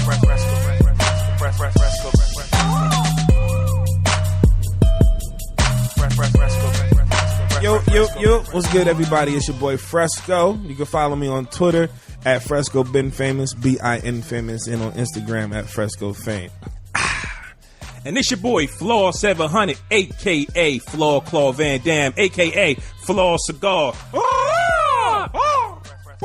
Yo, what's good, everybody? It's your boy Fresco. You can follow me on Twitter at Fresco Bin Famous, BIN Famous, and on Instagram at Fresco Fame. And it's your boy Flaw700, aka Flaw Claw Van Dam, aka Flaw Cigar.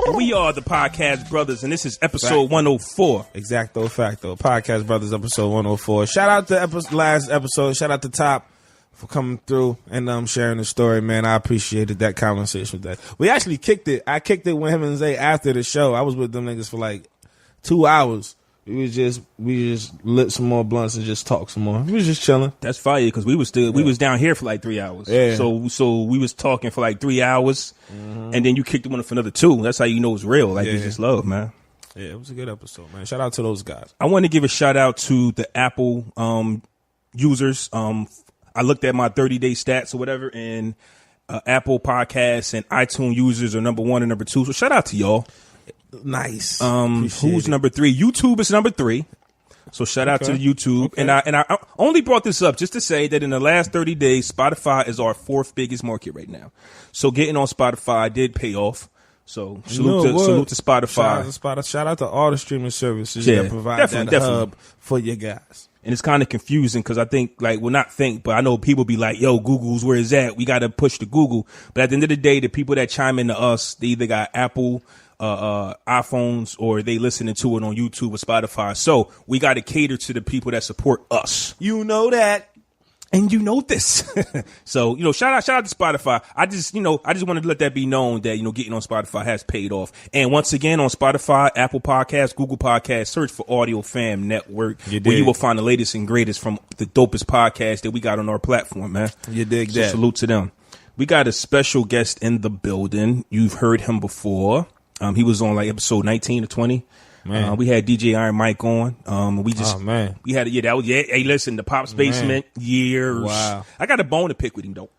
And we are the Podcast Brothers, and this is episode 104. Exacto facto. Podcast Brothers, episode 104. Shout out to last episode. Shout out to Top for coming through and sharing the story, man. I appreciated that conversation with that. We actually kicked it. I kicked it with him and Zay after the show. I was with them niggas for like 2 hours. We just lit some more blunts and just talked some more. We was just chilling. That's fire because we was down here for like 3 hours. Yeah. So we was talking for like 3 hours, and then you kicked one for another 2. That's how you know it's real. Like it's just love, man. Yeah, it was a good episode, man. Shout out to those guys. I want to give a shout out to the Apple users. I looked at my 30-day stats or whatever, and Apple Podcasts and iTunes users are number 1 and number 2. So shout out to y'all. Nice. Who's number 3? YouTube is number 3. So shout out to YouTube. Okay. And I only brought this up just to say that in the last 30 days, Spotify is our 4th biggest market right now. So getting on Spotify did pay off. So salute to Spotify. Shout out to all the streaming services that provide that hub for you guys. And it's kind of confusing because I think, but I know people be like, yo, Google's where is that? We got to push to Google. But at the end of the day, the people that chime into us, they either got Apple iPhones or they listening to it on YouTube or Spotify. So we got to cater to the people that support us. You know that. And you know this. So, shout out to Spotify. I just wanted to let that be known that, getting on Spotify has paid off. And once again, on Spotify, Apple Podcasts, Google Podcasts, search for Audio Fam Network, where you will find the latest and greatest from the dopest podcast that we got on our platform, man. You dig that. Salute to them. We got a special guest in the building. You've heard him before. He was on like episode 19 or 20. Man. We had DJ Iron Mike on. We had hey, listen, the Pops Basement years. Wow. I got a bone to pick with him though.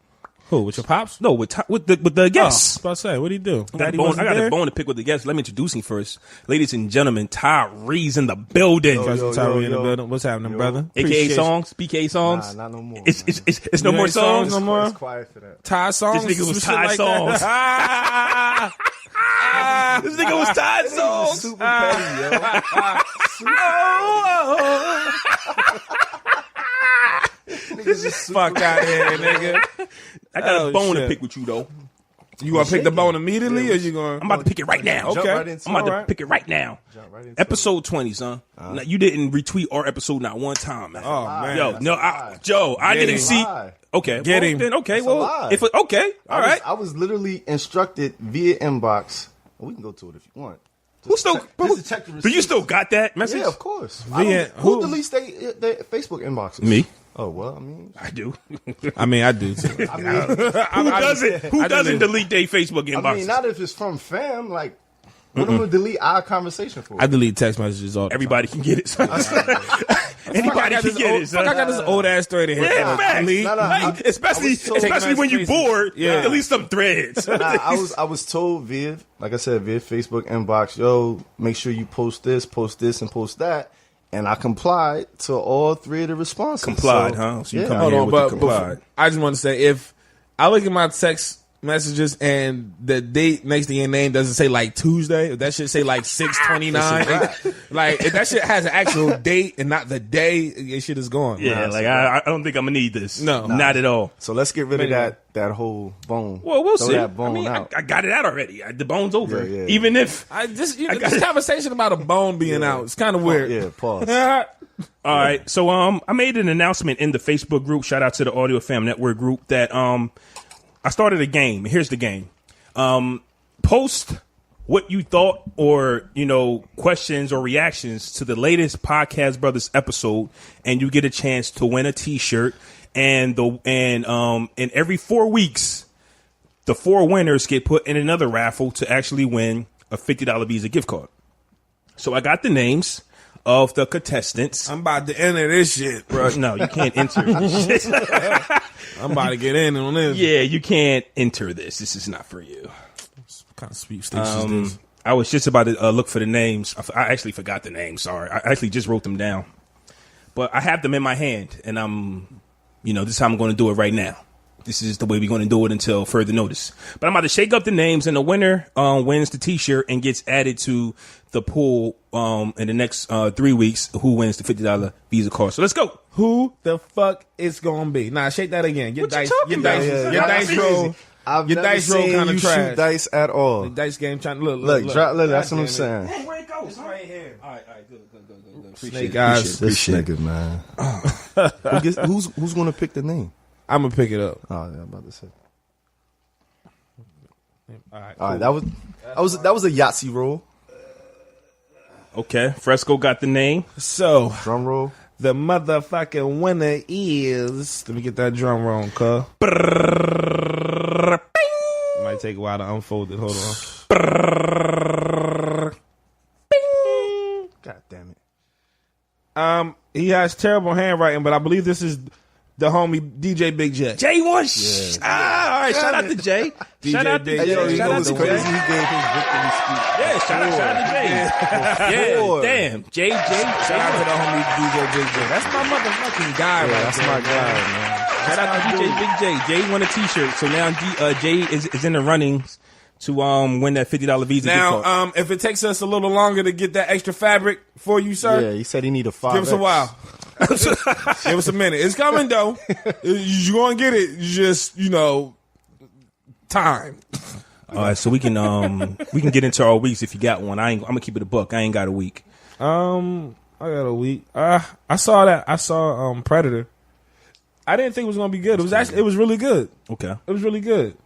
Who, with your pops? No, with the guests. I was about to say, what'd he do? I got a bone to pick with the guests. Let me introduce him first, ladies and gentlemen. Tyree's in the building. Tyree in the building. What's happening, brother? AKA songs, BK songs. Nah, not no more. It's no more songs. No more. It's quiet for that. Ty songs. This nigga was Ty songs. This nigga was Ty songs. Super petty, yo. Fuck out of here, nigga. I got a bone to pick with you though. You gonna pick the bone immediately, or you going? I'm about to pick it right now. Okay, I'm about to pick it right now. Episode 20, son. Now, you didn't retweet our episode not one time, man. Oh man, I didn't see. Okay, get him. Then okay, It's well, all right. I was literally instructed via inbox. We can go to it if you want. Do you still got that message? Yeah, of course. Who deletes their Facebook inboxes? Me. Oh well, I do. I do too. Who doesn't delete their Facebook inboxes? I mean, not if it's from fam. Like, what am I gonna delete our conversation for? I delete text messages all the Everybody time. can get it. Anybody can get it. Fuck, I got this old ass story to hit. Yeah, facts. Especially when you bored. Yeah. Delete some threads. I was told via Facebook inbox, yo, make sure you post this, and post that. And I complied to all 3 of the responses. Complied, huh? So you come Hold here on, with but the complied. I just want to say, if I look at my text messages and the date next to your name doesn't say like Tuesday, if that shit say like 6/29, like if that shit has an actual date and not the day, your shit is gone. Yeah, I don't think I'm gonna need this. No, not at all. So let's get rid of that whole bone. Well, we'll Throw see. That bone out. I got it out already. The bone's over. Yeah. Even if This conversation about a bone being out, it's kind of weird. Yeah, pause. All right, so I made an announcement in the Facebook group. Shout out to the Audio Fam Network group that I started a game. Here's the game. Post what you thought or, questions or reactions to the latest Podcast Brothers episode, and you get a chance to win a T-shirt. And every 4 weeks, the 4 winners get put in another raffle to actually win a $50 Visa gift card. So I got the names of the contestants. I'm about to enter this shit, bro. No, you can't enter this shit. I'm about to get in on this. Yeah, you can't enter this. This is not for you. What kind of sweepstakes is this? I was just about to look for the names. I actually forgot the names. Sorry, I actually just wrote them down, but I have them in my hand, and this is how I'm going to do it right now. This is the way we're going to do it until further notice. But I'm about to shake up the names, and the winner wins the T-shirt and gets added to the pool in the next 3 weeks. Who wins the $50 Visa card? So let's go. Who the fuck is gonna be? Nah, shake that again. Your What you dice, talking your about? dice, Yeah, your that's dice roll. crazy. I've Your never dice roll seen kind you of trash. shoot dice at all. The dice game trying to look. Look, that's what I'm God saying. Hey, where it goes? It's right here. All right, good. Snake eyes. This nigga, man. Who's gonna pick the name? I'm gonna pick it up. Oh, yeah, I'm about to say. All right, All right, that was a Yahtzee roll. Okay, Fresco got the name. So Drum roll. the motherfucking winner is. Let me get that drum roll, cuz. Might take a while to unfold it. Hold on. God damn it. He has terrible handwriting, but I believe this is the homie DJ Big J. Jay won. All right, shout out to Jay. Shout out to Big Jay. J. Yo, you Shout know out what's to crazy? Jay. He gave his victory speech. Yeah, shout out to Jay. Yeah, damn. Jay. Shout out to the homie DJ Big J. That's my motherfucking guy, Yeah, right that's there, my guy, man. Shout out to DJ Big J. Jay won a T-shirt, so now Jay is in the runnings to win that $50 Visa gift card. Now, if it takes us a little longer to get that extra fabric for you, sir, Yeah, he said he need a 5X. give us a while. Give us a minute. It's coming though. You're gonna get it. You just time. All right, so we can get into our weeks if you got one. I'm gonna keep it a buck. I ain't got a week. I got a week. I saw that. I saw Predator. I didn't think it was gonna be good. It was really good. Okay. It was really good.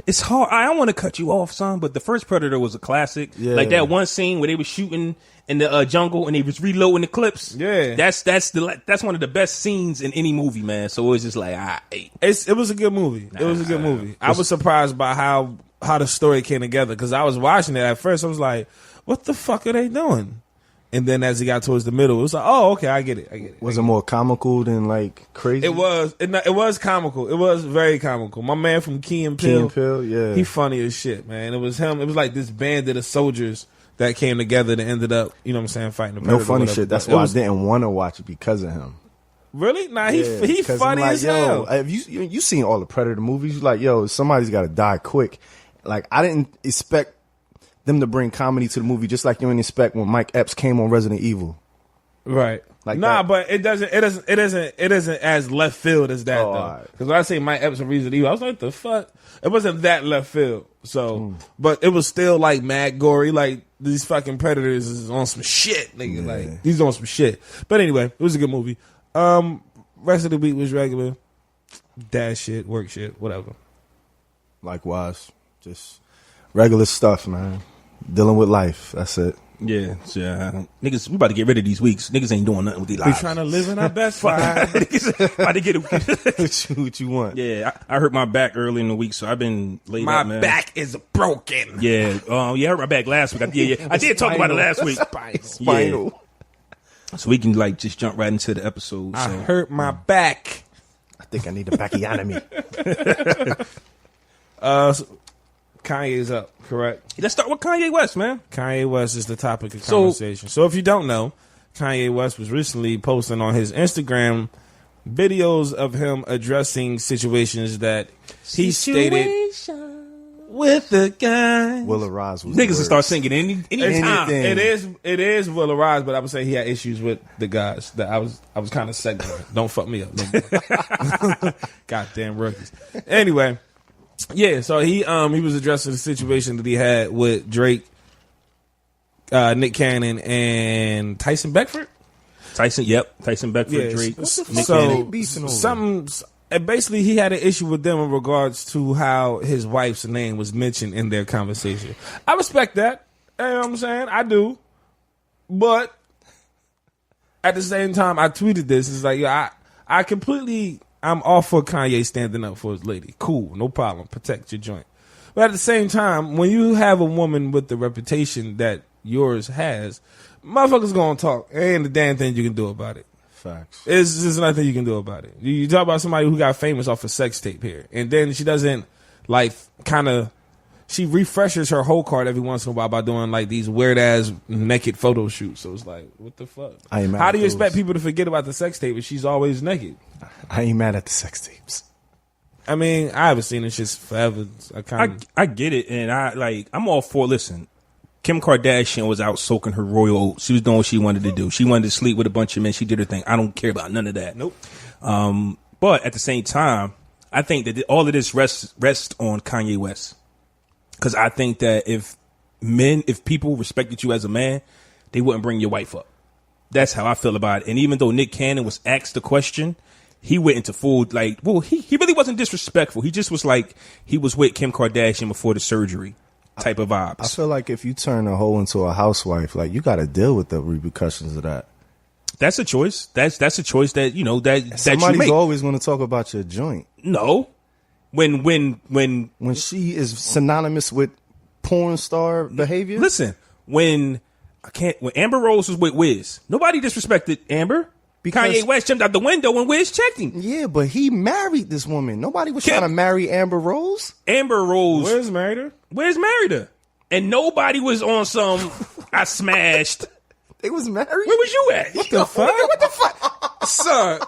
It's hard. I don't want to cut you off, son, but the first Predator was a classic. Yeah. Like that one scene where they were shooting in the jungle and they was reloading the clips. Yeah. that's one of the best scenes in any movie, man. So it was just like, It was a good movie. It was a good movie. I was surprised by how the story came together because I was watching it at first. I was like, "What the fuck are they doing?" And then as it got towards the middle, it was like, "Oh, okay, I get it." Was it more comical than like crazy? It was. It was comical. It was very comical. My man from Key and Peele, yeah. he funny as shit, man. It was him. It was like this bandit of soldiers that came together that ended up, you know what I'm saying, fighting the No Predator or funny whatever. shit. That's It why was- I didn't want to watch it because of him. Really? Nah, he 'Cause funny I'm like, as hell. Have you seen all the Predator movies? You're like, yo, somebody's got to die quick. Like, I didn't expect them to bring comedy to the movie, just like you didn't expect when Mike Epps came on Resident Evil. Right. Like nah, that. but it isn't as left field as that Oh, though. alright. Because when I say Mike Epps and Reason Evil, I was like, the fuck? It wasn't that left field. So, but it was still like mad gory. Like these fucking predators is on some shit, nigga. Yeah. Like he's on some shit. But anyway, it was a good movie. Rest of the week was regular. Dad shit, work shit, whatever. Likewise, just regular stuff, man. Dealing with life. That's it. yeah, niggas, we about to get rid of these weeks. Niggas ain't doing nothing with their We lives. trying to live in our best life. Niggas about to get it. what you want? Yeah, I hurt my back early in the week, so I've been laid My up, man. back is broken. Yeah, I hurt my back last week. I did talk about it last week. Spinal. So we can like just jump right into the episode. I So. hurt my back. I think I need a bacchiotomy. Kanye's up, correct? Let's start with Kanye West, man. Kanye West is the topic of conversation. So if you don't know, Kanye West was recently posting on his Instagram videos of him addressing situations that he stated with the guy. Will Arise was Niggas will the start words. singing anytime. Anything. It is Will Arise, but I would say he had issues with the guys that I was kind of segmenting. Don't fuck me up, nigga. Goddamn rookies. Anyway, yeah. So he was addressing the situation that he had with Drake, Nick Cannon, and Tyson Beckford. Tyson Beckford, Yes. Drake. What the fuck So are they beefing over? basically he had an issue with them in regards to how his wife's name was mentioned in their conversation. I respect that. You know what I'm saying? I do. But at the same time, I tweeted this. It's like, I'm all for Kanye standing up for his lady. Cool, no problem. Protect your joint. But at the same time, when you have a woman with the reputation that yours has, motherfuckers gonna talk. Ain't a damn thing you can do about it. Facts. There's nothing you can do about it. You talk about somebody who got famous off a sex tape here, and then she doesn't like kind of she refreshes her whole card every once in a while by doing like these weird ass naked photo shoots. So it's like, what the fuck? How do you expect people to forget about the sex tape if she's always naked? I ain't mad at the sex tapes. I mean, I haven't seen this shit forever. I get it, and I'm all for. Listen, Kim Kardashian was out soaking her royal oats. She was doing what she wanted to do. She wanted to sleep with a bunch of men. She did her thing. I don't care about none of that. Nope. But at the same time, I think that all of this rests on Kanye West. Because I think that if people respected you as a man, they wouldn't bring your wife up. That's how I feel about it. And even though Nick Cannon was asked the question, he went into full, he really wasn't disrespectful. He just was like, he was with Kim Kardashian before the surgery type of vibes. I feel like if you turn a hoe into a housewife, like, you got to deal with the repercussions of that. That's a choice. That's a choice that, that somebody's you make. Always going to talk about your joint. No. When she is synonymous with porn star behavior. Listen, when Amber Rose was with Wiz, nobody disrespected Amber. Because Kanye West jumped out the window when Wiz checked him. Yeah, but he married this woman. Nobody was trying to marry Amber Rose. Amber Rose. Wiz married her? Wiz married her. And nobody was on some, I smashed. They was married? Where was you at? What the fuck? What the fuck? Son.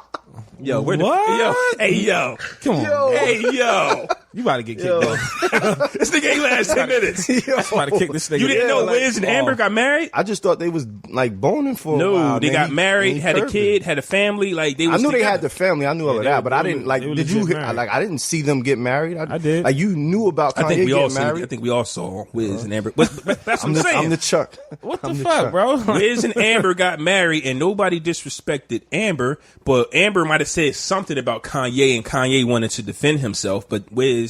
Yo, where the yo? Hey, yo. Come on. Yo. Hey, yo. You about to get kicked off. This nigga ain't last 10 minutes. I'm about to kick this nigga. You didn't know Wiz and Amber got married? I just thought they was like boning for a while. No, they got married, had a kid, had a family. Like they was I knew together. they had the family. I knew all of that, but I didn't like. Did you? Like, I didn't see them get married. I did. Like, you knew about Kanye getting married. I think we all saw Wiz and Amber. But that's what I'm saying. I'm the Chuck. What the fuck, bro? Wiz and Amber got married, and nobody disrespected Amber. But Amber might have said something about Kanye, and Kanye wanted to defend himself. But Wiz,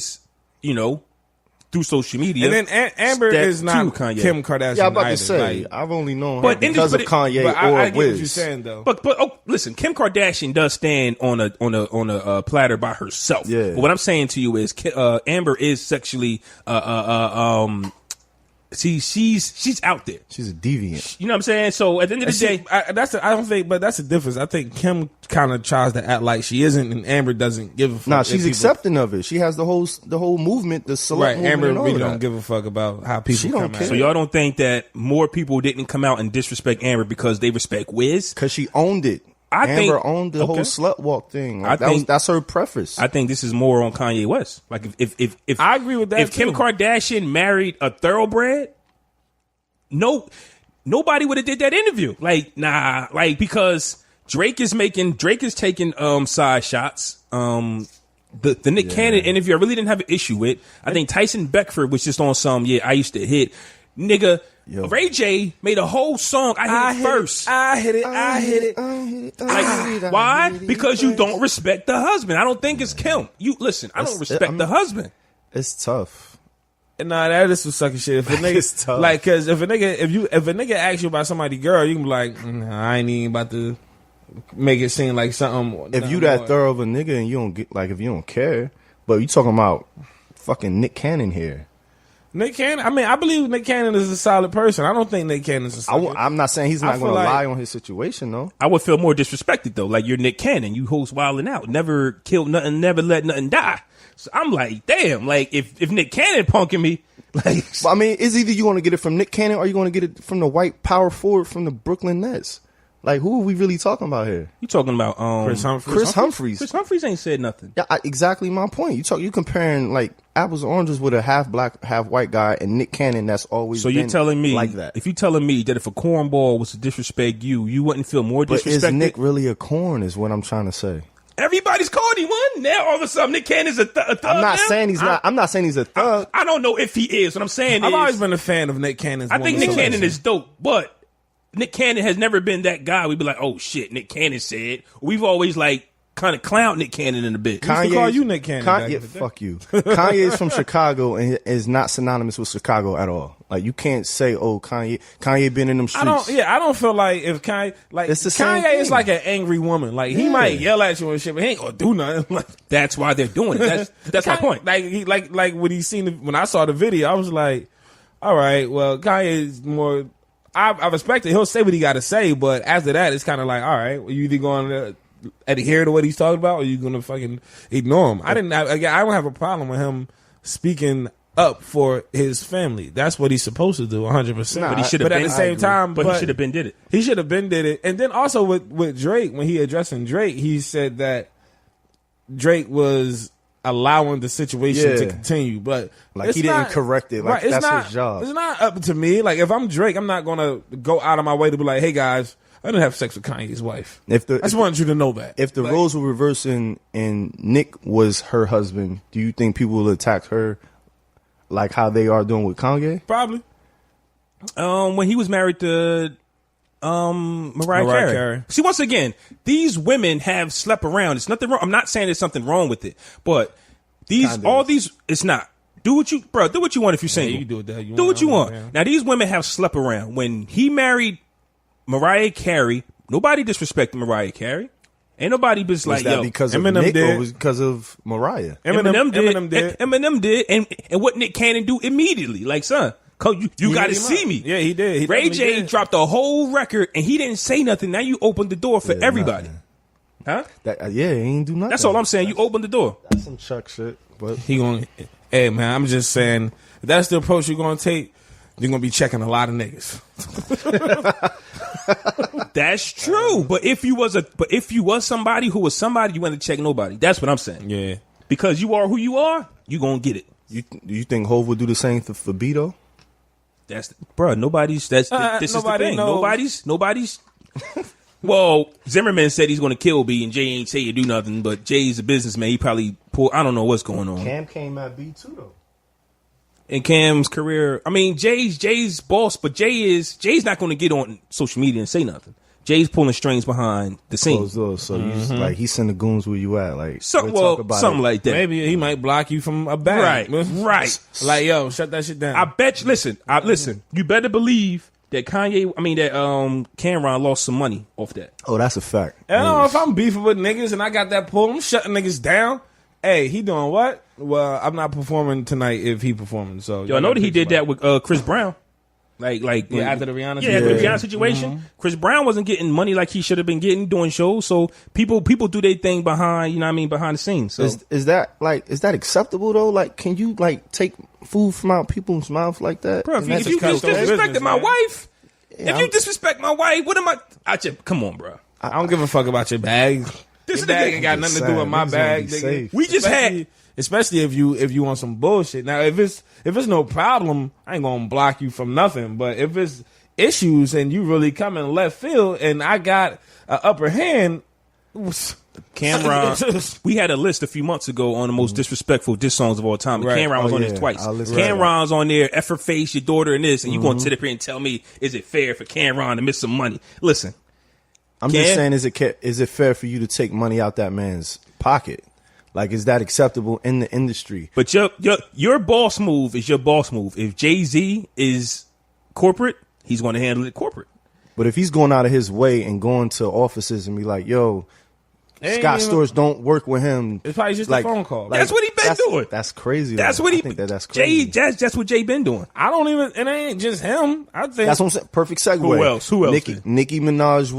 through social media, And then Amber is not Kim Kardashian. Yeah, I'm about either. to say, Like, I've only known her because of Kanye but or I get Wiz. what you're saying though. But listen, Kim Kardashian does stand on a platter by herself. Yeah. But what I'm saying to you is, Amber is sexually she's out there. She's a deviant. You know what I'm saying? So at the end of the day, that's the difference. I think Kim kind of tries to act like she isn't, and Amber doesn't give a fuck. Nah, she's accepting of it. She has the whole movement, the select movement. Amber and all really of don't that. give a fuck about how people She don't come care. out. so y'all don't think that more people didn't come out and disrespect Amber because they respect Wiz? Because she owned it. Amber owned the whole slut walk thing. Like, that's her preface. I think this is more on Kanye West. Like if I agree with that. If Kim Kardashian married a thoroughbred, nobody would have did that interview. Because Drake is taking side shots. The Nick Cannon interview I really didn't have an issue with. I think Tyson Beckford was just on some I used to hit. Nigga, Ray J made a whole song. I hit it first. I hit it. Like, why? Because you don't respect the husband. I don't think it's Kim. I don't respect the husband. It's tough. Nah, that is some sucker shit. If a nigga, tough. like, cause if a nigga asks you about somebody girl, you can be like, I ain't even about to make it seem like something. If you that thorough of a nigga and you don't get, like, if you don't care, but you talking about fucking Nick Cannon here. Nick Cannon, I mean, I believe Nick Cannon is a solid person. I don't think Nick Cannon is a solid I'm not saying he's not going to lie on his situation, though. I would feel more disrespected, though. Like, you're Nick Cannon. You host Wildin' Out. Never killed nothing, never let nothing die. So I'm like, damn, like, if Nick Cannon punking me, like... I mean, it's either you want to get it from Nick Cannon or you want to get it from the white power forward from the Brooklyn Nets. Like, who are we really talking about here? You talking about Chris Humphries. Chris Humphries ain't said nothing. Yeah, exactly my point. You comparing like apples and oranges with a half black, half white guy and Nick Cannon that's always. So you're telling me like that? If you're telling me that if a cornball was to disrespect you wouldn't feel more disrespected? But is Nick really a corn? Is what I'm trying to say. Everybody's called him one. Now all of a sudden Nick Cannon's a thug. I'm not saying he's not. I'm not saying he's a thug. I don't know if he is. What I'm saying I've always been a fan of Nick Cannon's. I think Nick Cannon is dope, but Nick Cannon has never been that guy. We'd be like, oh shit, Nick Cannon said. We've always like kind of clowned Nick Cannon in a bit. Kanye used to call you Nick Cannon. Fuck you. Kanye is from Chicago and is not synonymous with Chicago at all. Like, you can't say, oh, Kanye been in them streets. I don't feel like if Kanye, like, it's the same Kanye is thing. like an angry woman. Like, he might yell at you and shit, but he ain't gonna do nothing. Like, that's why they're doing it. That's my point. Like when I saw the video, I was like, all right, well, Kanye is more. I respect it. He'll say what he got to say, but after that, it's kind of like, all right, well, you either going to adhere to what he's talking about, or you going to fucking ignore him. I don't have a problem with him speaking up for his family. That's what he's supposed to do, 100%. But he should have. But at the same time, but he should have been did it. He should have been did it. And then also with Drake, when he addressing Drake, he said that Drake was allowing the situation to continue, but like he didn't correct it. Like that's his job. It's not up to me. Like if I'm Drake, I'm not gonna go out of my way to be like, hey guys, I didn't have sex with Kanye's wife. I just wanted you to know that. If the roles were reversed and Nick was her husband, do you think people will attack her like how they are doing with Kanye? Probably. When he was married to Mariah Carey. See, once again, these women have slept around. It's nothing wrong. I'm not saying there's something wrong with it, but it's not. Do what you want if you're single. Yeah, you do what the hell you want. Do what you want. Man. Now, these women have slept around. When he married Mariah Carey, nobody disrespected Mariah Carey. Ain't nobody was like, yo, because of Eminem Nick did. or was because of Mariah? Eminem did. Eminem did. And what Nick Cannon do immediately? Like, son, you got to see me. Yeah, he did. Ray J dropped a whole record and he didn't say nothing. Now you opened the door for everybody. Nothing. Huh? He ain't do nothing. That's all I'm saying. You opened the door. That's some Chuck shit. But hey man, I'm just saying, if that's the approach you're gonna take, you're gonna be checking a lot of niggas. That's true. But if you was somebody who was somebody, you wouldn't check nobody. That's what I'm saying. Yeah. Because you are who you are, you gonna get it. you think Hov would do the same for Beto? Nobody's. This nobody is the thing. knows. Nobody's. Well, Zimmerman said he's going to kill B, and Jay ain't say you do nothing. But Jay's a businessman. He probably I don't know what's going on. Cam came at B too though. In Cam's career, I mean, Jay's boss, but Jay's not going to get on social media and say nothing. Jay's pulling strings behind the scenes. So like he send the goons where you at, like something like that. Maybe he might block you from a bag. Right. Like, yo, shut that shit down. I bet you. Listen. You better believe that Cameron lost some money off that. Oh, that's a fact. I don't know if I'm beefing with niggas and I got that pull. I'm shutting niggas down. Hey, he doing what? Well, I'm not performing tonight if he performing. So I know that he did that with Chris Brown. Like after the Rihanna situation. After the Rihanna situation. Chris Brown wasn't getting money like he should have been getting doing shows. So people do their thing behind, behind the scenes. So is that acceptable though? Like, can you take food from out people's mouths like that? Bro, if you disrespected my wife, if you disrespect my wife, what am I? Come on, bro. I don't give a fuck about your bag. This bag ain't got nothing to do with my bag. We just especially if you want some bullshit. Now, if it's no problem, I ain't gonna block you from nothing. But if it's issues and you really come in left field and I got an upper hand, Cameron, we had a list a few months ago on the most disrespectful diss songs of all time. Right. Cameron was on this twice. Cameron's on there, Effort Face, your daughter, and this, and you going to sit up here and tell me, is it fair for Cameron to miss some money? Listen, I'm just saying, is it fair for you to take money out that man's pocket? Like, is that acceptable in the industry? But your boss move is your boss move. If Jay-Z is corporate, he's going to handle it corporate. But if he's going out of his way and going to offices and be like, yo, Scott Storch don't work with him. It's probably just a phone call. That's what he been doing. That's crazy. That's what he. That's crazy. That's what Jay been doing. I don't even. It ain't just him. I think that's what I'm saying. Perfect segue. Who else? Nicki Minaj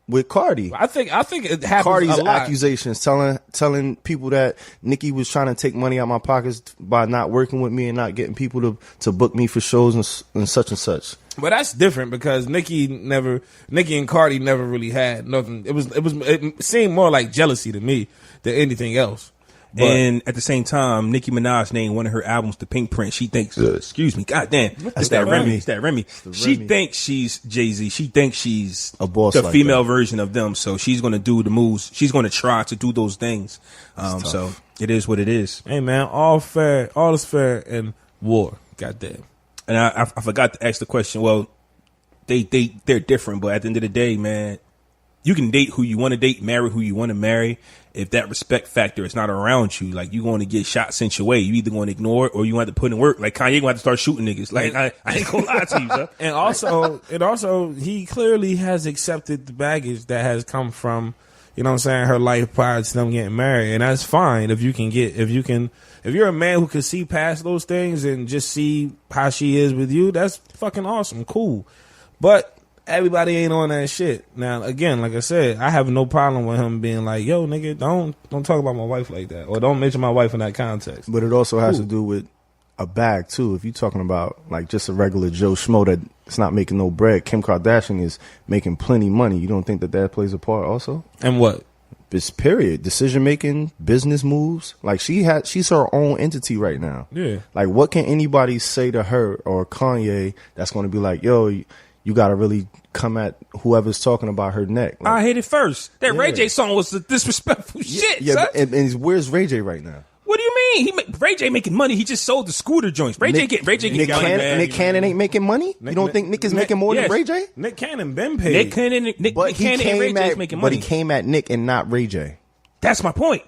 with Cardi. I think it happens Cardi's a lot. accusations telling people that Nicki was trying to take money out my pockets by not working with me and not getting people to book me for shows and such and such. But that's different because Nicki and Cardi never really had nothing. It seemed more like jealousy to me than anything else. But, and at the same time, Nicki Minaj named one of her albums The Pink Print. She thinks, excuse me, goddamn, it's that Remy. It's that Remy. She thinks she's Jay-Z. She thinks she's a boss, the female version of them. So she's going to do the moves. She's going to try to do those things. So it is what it is. Hey man, all is fair in war. Goddamn. And I forgot to ask the question. Well, they're different, but at the end of the day, man, you can date who you want to date, marry who you want to marry. If that respect factor is not around you, like you're going to get shot sent your way. You either going to ignore it or you want to put in work. Like Kanye going to have to start shooting niggas. Like I ain't gonna lie to you, sir. And also, he clearly has accepted the baggage that has come from, you know what I'm saying, her life prior to them getting married, and that's fine if you're a man who can see past those things and just see how she is with you. That's fucking awesome, cool. But everybody ain't on that shit. Now, again, like I said, I have no problem with him being like, yo, nigga, don't talk about my wife like that, or don't mention my wife in that context. But it also has to do with a bag too. If you're talking about like just a regular Joe Schmo that's not making no bread, Kim Kardashian is making plenty money. You don't think that plays a part also? And what? This period, decision making, business moves. Like she's her own entity right now. Yeah. Like what can anybody say to her or Kanye that's going to be like, yo, you got to really come at whoever's talking about her neck. Like, I hit it first. That Ray J song was the disrespectful shit. yeah, son. and where's Ray J right now? What do you mean? Ray J making money. He just sold the scooter joints. Ray J get money, man. Nick Cannon ain't making money. You don't think Nick is making more than Ray J? Nick Cannon been paid. Nick Cannon and Ray J's making money. But he came at Nick and not Ray J. That's my point.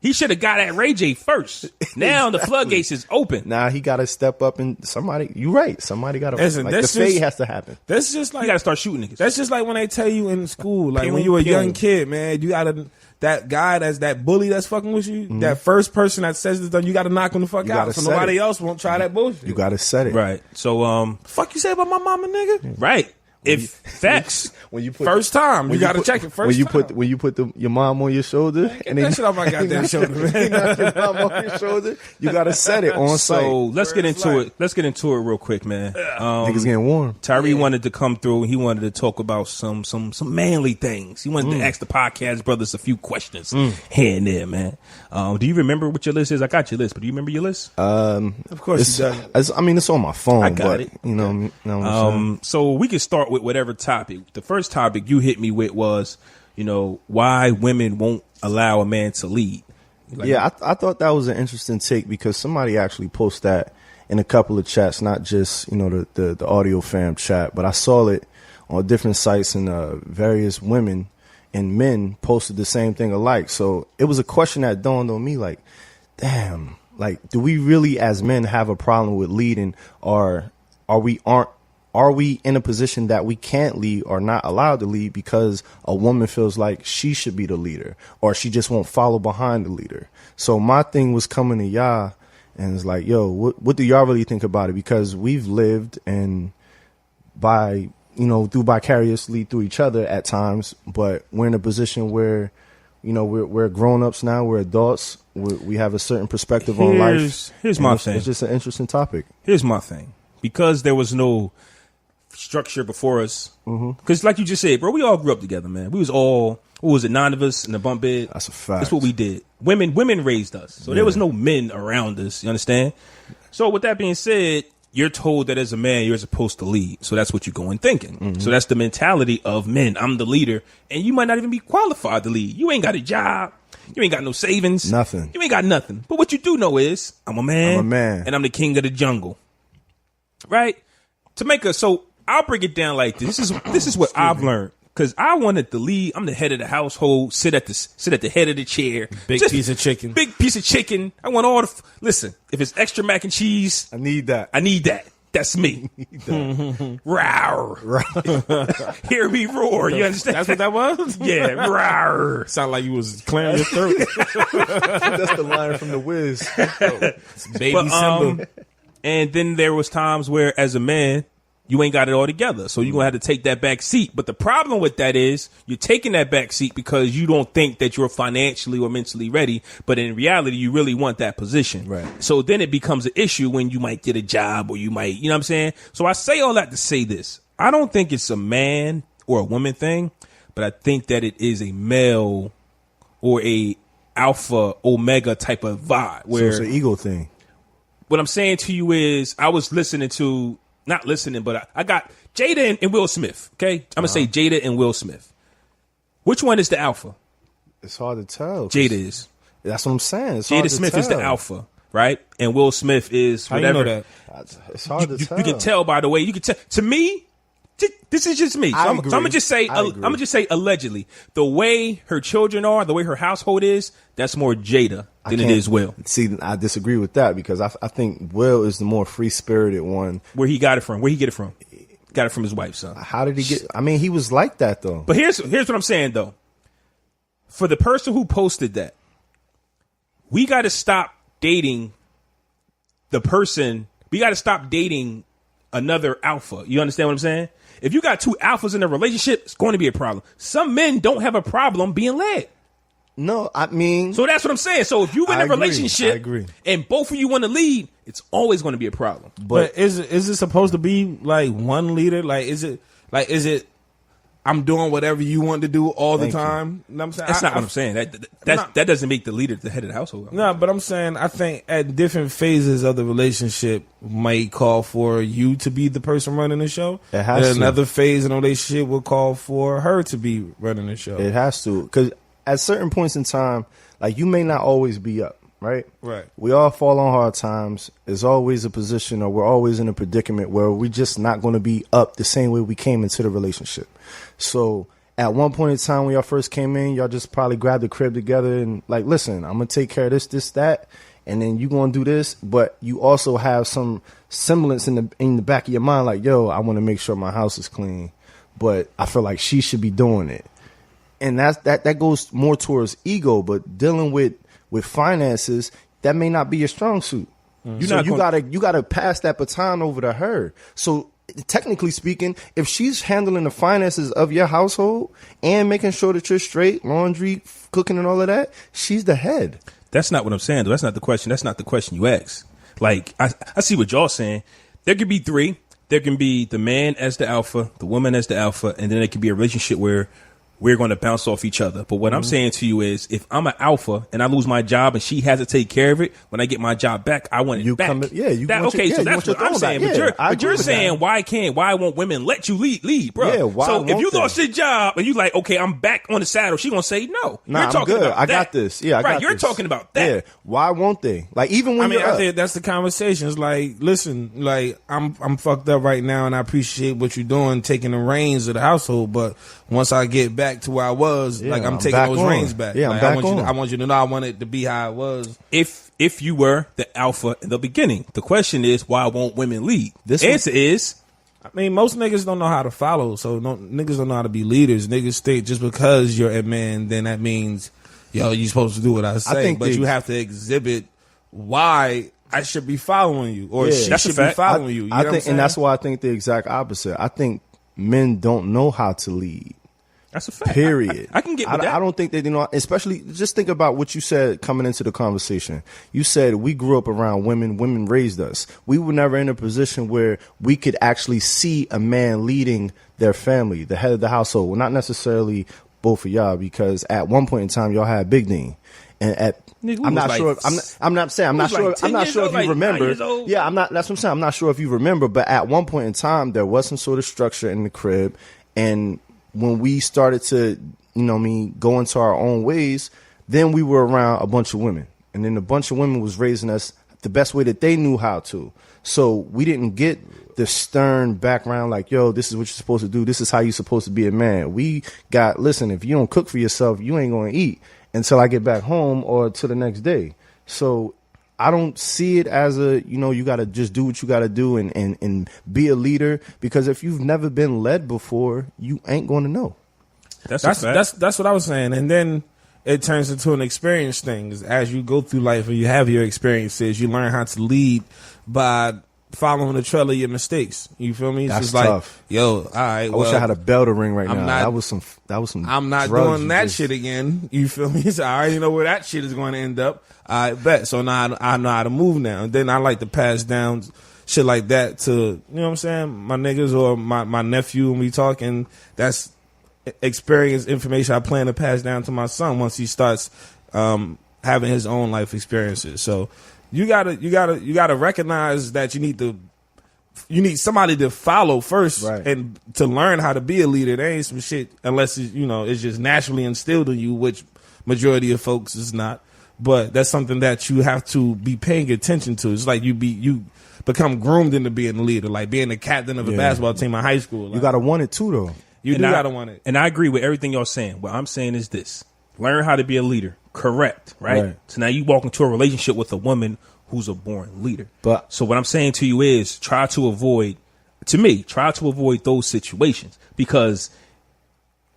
He should have got at Ray J first. Now the floodgates is open. Now he got to step up and somebody. You right. Somebody got to. Listen, like, the fade has to happen. That's just like You got to start shooting niggas. That's just like when they tell you in school, like when you were a young kid, man, you gotta that guy that's that bully that's fucking with you, that first person that says this, you gotta knock him the fuck out, so nobody else won't try that bullshit. You got to set it Right. So fuck you say about my mama, nigga. right. If facts when you put first time, you gotta check it first. When you put your mom on your shoulder and that shit off my goddamn shoulder, man. knock your mom on your shoulder, you got to set it on site. So let's get into it. Let's get into it real quick, man. Niggas getting warm. Tyree wanted to come through. He wanted to talk about some manly things. He wanted to ask the podcast brothers a few questions here and there, man. Do you remember what your list is? I got your list, but do you remember your list? Of course, it's on my phone. I got it. You know what I'm saying? So we can start with whatever topic. The first topic you hit me with was, why women won't allow a man to lead. Yeah, I thought that was an interesting take because somebody actually posted that in a couple of chats, not just the audio fam chat, but I saw it on different sites, and various women and men posted the same thing alike. So it was a question that dawned on me, like, damn, like, do we really as men have a problem with leading, or are we in a position that we can't lead or not allowed to lead because a woman feels like she should be the leader or she just won't follow behind the leader? So my thing was coming to y'all and it's like, yo, what do y'all really think about it? Because we've lived and through vicariously through each other at times, but we're in a position where, we're grown-ups now, we're adults, we have a certain perspective on life. Here's my thing. It's just an interesting topic. Here's my thing. Because there was no structure before us. Because like you just said, bro, we all grew up together, man. We was all, 9 of us in the bunk bed? That's a fact. That's what we did. Women raised us. So there was no men around us. You understand? So with that being said, you're told that as a man, you're supposed to lead. So that's what you go in thinking. So that's the mentality of men. I'm the leader. And you might not even be qualified to lead. You ain't got a job. You ain't got no savings. Nothing. You ain't got nothing. But what you do know is I'm a man. And I'm the king of the jungle. Right? So I'll break it down like this. This is what I've learned. Because I wanted to lead. I'm the head of the household. Sit at the head of the chair. Big piece of chicken. Big piece of chicken. I want all the. Listen, if it's extra mac and cheese, I need that. That's me. Rawr. Hear me roar. You understand? That's what that was? Yeah. Rawr. Sound like you was clearing your throat. That's the line from The Wiz. Baby Simba. And then there was times where, as a man, you ain't got it all together. So you're going to have to take that back seat. But the problem with that is you're taking that back seat because you don't think that you're financially or mentally ready. But in reality, you really want that position. Right. So then it becomes an issue when you might get a job or you might, you know what I'm saying? So I say all that to say this. I don't think it's a man or a woman thing, but I think that it is a male or a alpha omega type of vibe. Where So it's an ego thing. What I'm saying to you is I was listening to, not listening, but I got Jada and Will Smith. Okay. I'm going to say Jada and Will Smith. Which one is the alpha? It's hard to tell. Jada is. That's what I'm saying. Jada Smith is the alpha, right? And Will Smith is whatever. How you know that? It's hard to tell. You can tell by the way. You can tell. To me, this is just me. So I'm gonna just say. I'm gonna just say allegedly. The way her children are, the way her household is, that's more Jada than it is Will. See, I disagree with that because I think Will is the more free spirited one. Where he got it from? Where he get it from? Got it from his wife, son. How did he get? I mean, he was like that though. But here's what I'm saying though. For the person who posted that, we got to stop dating the person. We got to stop dating another alpha. You understand what I'm saying? If you got two alphas in a relationship, it's going to be a problem. Some men don't have a problem being led. No, I mean. So that's what I'm saying. So if you're in a relationship I agree. and both of you want to lead, it's always going to be a problem. But is it supposed to be like one leader? Like is it I'm doing whatever you want to do all the time? You know what I'm saying? That's not what I'm saying. That doesn't make the leader the head of the household. No, but I'm saying I think at different phases of the relationship might call for you to be the person running the show. It has and to. Another phase in the relationship will call for her to be running the show. It has to, because at certain points in time, like you may not always be up, right? Right. We all fall on hard times. There's always a position, or we're always in a predicament where we're just not going to be up the same way we came into the relationship. So at one point in time when y'all first came in, y'all just probably grabbed the crib together and like, listen, I'm going to take care of this, that, and then you going to do this. But you also have some semblance in the back of your mind, like, yo, I want to make sure my house is clean, but I feel like she should be doing it. And that goes more towards ego, but dealing with finances, that may not be your strong suit. So you gotta pass that baton over to her. So technically speaking, if she's handling the finances of your household and making sure that you're straight, laundry, cooking, and all of that, she's the head. That's not what I'm saying, though. That's not the question. That's not the question you ask. Like, I see what y'all saying. There could be three. There can be the man as the alpha, the woman as the alpha, and then it could be a relationship where we're going to bounce off each other. But what I'm saying to you is, if I'm an alpha and I lose my job and she has to take care of it, when I get my job back, I want it back. So that's what I'm saying. But you're saying, why won't women let you lead, bro? Yeah, so if you lost your job and you like, okay, I'm back on the saddle, she going to say no. Nah, I'm good. I got this. Yeah, I got this. You're talking about that. Yeah. Why won't they? Like, even when I think that's the conversation. It's like, listen, like I'm fucked up right now, and I appreciate what you're doing, taking the reins of the household. But once I get back to where I was, like I'm taking those reins back. Yeah, like, I'm back I want you to know I want it to be how it was. If you were the alpha in the beginning, the question is, why won't women lead? The answer is, I mean, most niggas don't know how to follow, so niggas don't know how to be leaders. Niggas think just because you're a man, then that means, yo, you're supposed to do what I say. But you have to exhibit why I should be following you, or she should be following you. I think, and that's why I think the exact opposite. I think men don't know how to lead. That's a fact. Period. I can get with that. I don't think they know, especially just think about what you said coming into the conversation. You said we grew up around women. Women raised us. We were never in a position where we could actually see a man leading their family, the head of the household. Well, not necessarily both of y'all, because at one point in time, y'all had Big Dean. And I'm not sure if you remember. Yeah, that's what I'm saying. I'm not sure if you remember, but at one point in time, there was some sort of structure in the crib, and when we started to, go into our own ways, then we were around a bunch of women. And then a bunch of women was raising us the best way that they knew how to. So we didn't get the stern background like, yo, this is what you're supposed to do. This is how you're supposed to be a man. We got, listen, if you don't cook for yourself, you ain't going to eat until I get back home or to the next day. So I don't see it as you got to just do what you got to do and be a leader, because if you've never been led before, you ain't going to know. That's what I was saying. And then it turns into an experience thing. As you go through life and you have your experiences, you learn how to lead by following the trail of your mistakes. You feel me? It's That's just tough. Like, yo, all right. I wish I had a bell to ring right now. That was some. I'm not doing that shit again. You feel me? So I already know where that shit is going to end up. I bet. So now I know how to move now. And then I like to pass down shit like that to, you know what I'm saying, my niggas or my nephew when we talking. That's experience information I plan to pass down to my son once he starts having his own life experiences. So you gotta recognize that you need somebody to follow first, right, and to learn how to be a leader. There ain't some shit unless it's just naturally instilled in you, which majority of folks is not. But that's something that you have to be paying attention to. It's like you become groomed into being a leader, like being the captain of a basketball team in high school. Like, you gotta want it too, though. You gotta want it. And I agree with everything y'all saying. What I'm saying is this: learn how to be a leader. Correct, right? So now you walk into a relationship with a woman who's a born leader. So what I'm saying to you is try to avoid those situations, because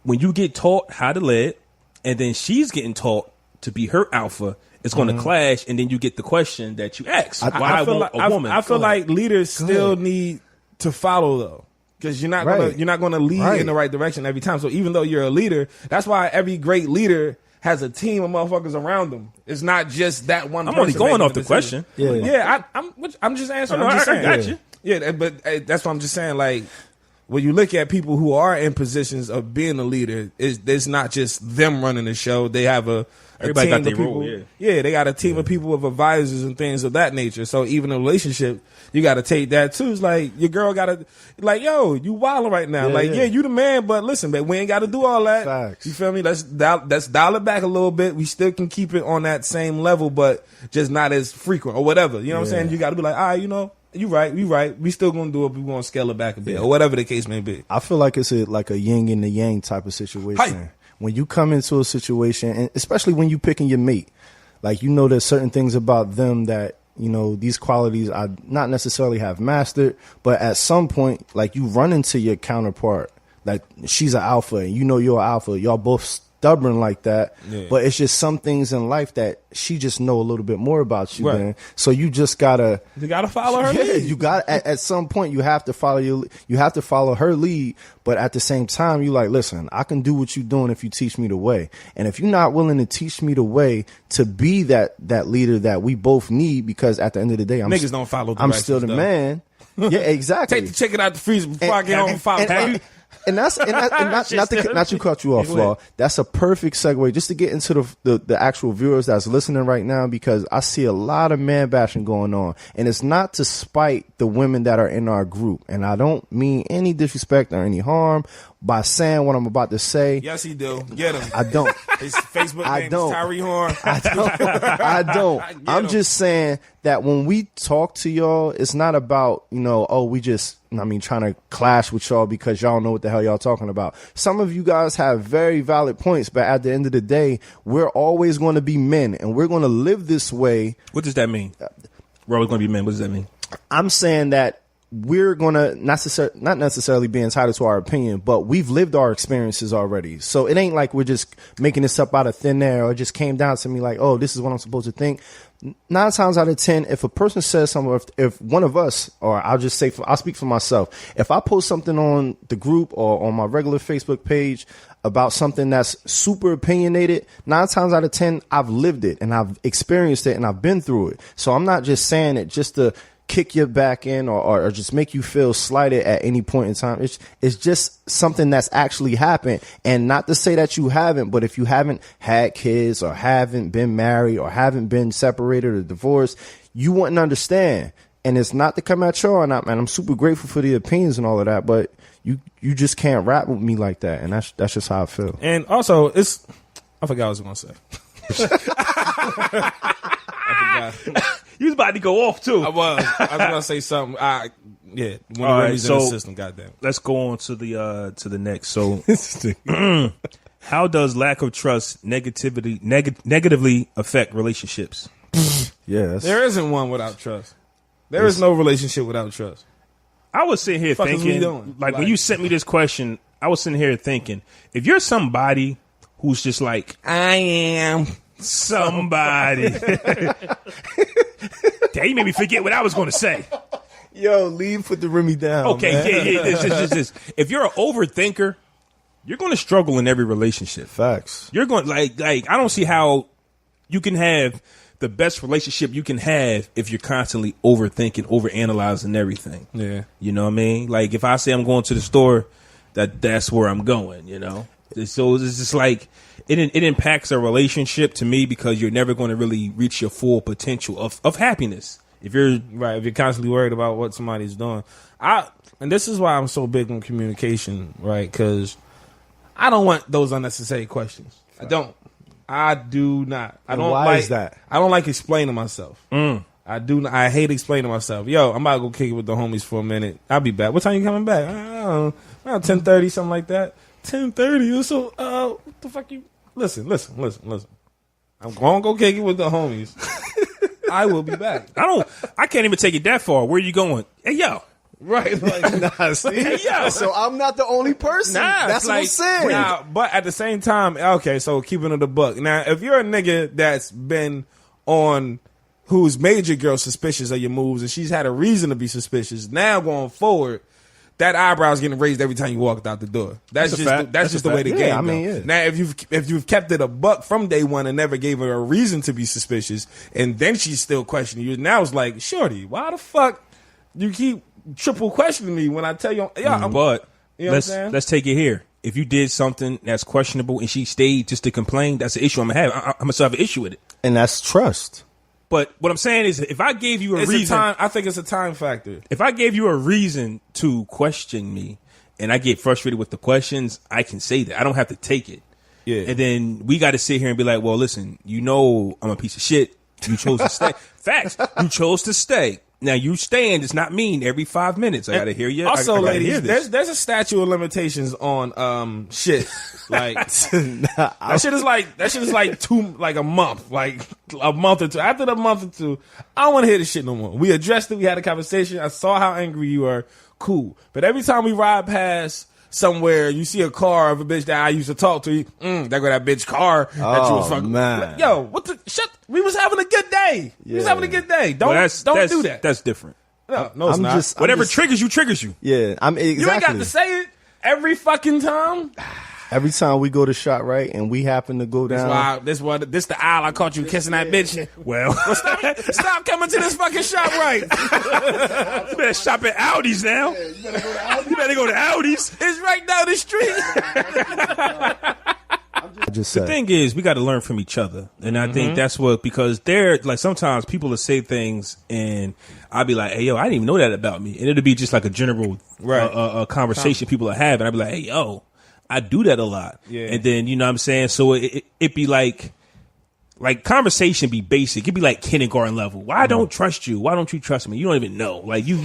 when you get taught how to lead and then she's getting taught to be her alpha, it's going to clash, and then you get the question that you ask. Why won't a woman? I feel like leaders still need to follow, though. Because you're not gonna lead in the right direction every time. So even though you're a leader, that's why every great leader has a team of motherfuckers around them. It's not just that one. I'm only going off the question. I'm just answering. I'm just I saying. got you. Yeah, but that's what I'm just saying. Like, when you look at people who are in positions of being a leader, it's not just them running the show. They have a Everybody team got their of people. role, They got a team of people with advisors and things of that nature. So even in a relationship, you got to take that too. It's like your girl got to, like, yo, you wilding right now. You the man, but listen, man, we ain't got to do all that. Facts. You feel me? Let's dial it back a little bit. We still can keep it on that same level, but just not as frequent or whatever. You know what I'm saying? You got to be like, all right, you know. You right. We still gonna do it. But we gonna scale it back a bit, or whatever the case may be. I feel like it's like a yin and the yang type of situation. Hi. When you come into a situation, and especially when you picking your mate, like, you know, there's certain things about them that, you know, these qualities I not necessarily have mastered, but at some point, like, you run into your counterpart, like, she's an alpha and you know you're an alpha. Y'all both stubborn like that, but it's just some things in life that she just know a little bit more about you, man. So you just gotta follow her lead. You got at some point you have to follow her lead, but at the same time you like, listen, I can do what you're doing if you teach me the way. And if you're not willing to teach me the way to be that leader that we both need, because at the end of the day, niggas don't follow. I'm still the man. Yeah, exactly. Take the chicken out the freezer before I get home and follow. And not to cut you off, Flaw. That's a perfect segue just to get into the actual viewers that's listening right now, because I see a lot of man bashing going on, and it's not to spite the women that are in our group, and I don't mean any disrespect or any harm by saying what I'm about to say. Yes, he do. Get him. I don't. His Facebook name is Tyree Horn. I don't. I'm just saying that when we talk to y'all, it's not about, you know, trying to clash with y'all because y'all know what the hell y'all talking about. Some of you guys have very valid points, but at the end of the day, we're always going to be men, and we're going to live this way. What does that mean? We're always going to be men. What does that mean? I'm saying that we're going to not necessarily be entitled to our opinion, but we've lived our experiences already. So it ain't like we're just making this up out of thin air, or it just came down to me like, oh, this is what I'm supposed to think. 9 times out of 10, if a person says something, if one of us, or I'll speak for myself, if I post something on the group or on my regular Facebook page about something that's super opinionated, 9 times out of 10, I've lived it and I've experienced it and I've been through it. So I'm not just saying it just to kick your back in or just make you feel slighted at any point in time. It's just something that's actually happened. And not to say that you haven't, but if you haven't had kids or haven't been married or haven't been separated or divorced, you wouldn't understand. And it's not to come at y'all, and I'm super grateful for the opinions and all of that, but you just can't rap with me like that. And that's just how I feel. And also, I forgot what I was going to say. I forgot. You was about to go off too. I was going to say something. All right, so in the system. Goddamn. Let's go on to the next. So, how does lack of trust negatively affect relationships? Yes, there isn't one without trust. There is no relationship without trust. I was sitting here thinking, like when you sent me this question, I was sitting here thinking, if you're somebody who's just like, I am somebody. Damn, you made me forget what I was going to say. Yo, put the Remy down. Okay, man. yeah. This. If you're an overthinker, you're going to struggle in every relationship. Facts. You're going like I don't see how you can have the best relationship you can have if you're constantly overthinking, overanalyzing everything. Yeah, you know what I mean. Like if I say I'm going to the store, that's where I'm going. You know, so it's just like it impacts a relationship to me because you're never going to really reach your full potential of happiness. If you're constantly worried about what somebody's doing. And this is why I'm so big on communication, right? Because I don't want those unnecessary questions. I do not. Why is that? I don't like explaining myself. I hate explaining myself. Yo, I'm about to go kick it with the homies for a minute. I'll be back. What time you coming back? I don't know. Around 10:30, something like that. 10:30. So, what the fuck you? Listen. I'm going to go kick it with the homies. I will be back. I can't even take it that far. Where are you going? Hey, yo. Right. Like, nah, see? Hey, yo. So I'm not the only person. Nah, that's what I'm saying. Nah, but at the same time, okay, so keeping it a buck. Now, if you're a nigga that's been on, who's made your girl suspicious of your moves and she's had a reason to be suspicious, now going forward, that eyebrow's getting raised every time you walked out the door. That's just the way the game goes. Now, if you've kept it a buck from day one and never gave her a reason to be suspicious, and then she's still questioning you, now it's like, shorty, why the fuck you keep triple questioning me when I tell you? Yeah, but you know let's take it here. If you did something that's questionable and she stayed just to complain, that's an issue I'm gonna have. I'm gonna still have an issue with it. And that's trust. But what I'm saying is, if I gave you a reason, I think it's a time factor. If I gave you a reason to question me, and I get frustrated with the questions, I can say that. I don't have to take it. Yeah. And then we got to sit here and be like, well, listen, you know I'm a piece of shit. You chose to stay. Facts. You chose to stay. Now, you staying does not mean every 5 minutes. I got to hear you. Also, I ladies, there's a statute of limitations on shit. Like that shit is like a month, like a month or two. After the month or two, I don't want to hear this shit no more. We addressed it. We had a conversation. I saw how angry you are. Cool. But every time we ride past somewhere, you see a car of a bitch that I used to talk to. There go that bitch car that you was fucking. Man. Like, yo, what the shit? We was having a good day. We was having a good day. Don't do that. That's different. No, it's not. Whatever triggers you, triggers you. Yeah, exactly. You ain't got to say it every fucking time. Every time we go to ShopRite and we happen to go down. This the aisle I caught you kissing that bitch. Well, stop coming to this fucking ShopRite. You better shop at Aldi's now. You better go to Aldi's. It's right down the street. The thing is, we got to learn from each other, and I think that's what, because they're like, sometimes people will say things, and I'll be like, "Hey, yo, I didn't even know that about me," and it'll be just like a general conversation people are having. I'll be like, "Hey, yo, I do that a lot," and then you know what I'm saying. So it be like conversation be basic. It'd be like kindergarten level. Why I don't trust you? Why don't you trust me? You don't even know. Like you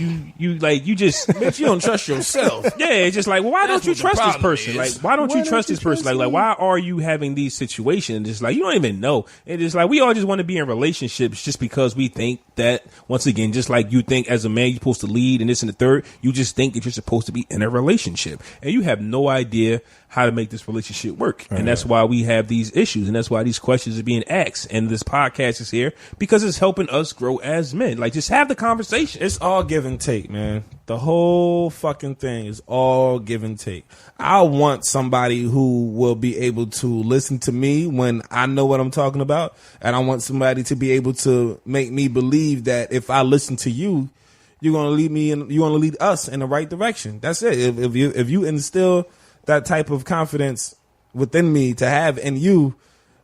just bitch, you don't trust yourself. Yeah, it's just like, well, why don't you trust this person? Like, why don't you trust this person? Like, why are you having these situations? It's like, you don't even know. And it's like, we all just want to be in relationships just because we think that, once again, just like you think as a man, you're supposed to lead and this and the third, you just think that you're supposed to be in a relationship. And you have no idea how to make this relationship work. And that's why we have these issues. And that's why these questions are being asked. And this podcast is here because it's helping us grow as men. Like, just have the conversation. It's all give and take, man. The whole fucking thing is all give and take. I want somebody who will be able to listen to me when I know what I'm talking about. And I want somebody to be able to make me believe that if I listen to you, you're going to lead me and you want to lead us in the right direction. That's it. If you instill that type of confidence within me to have in you,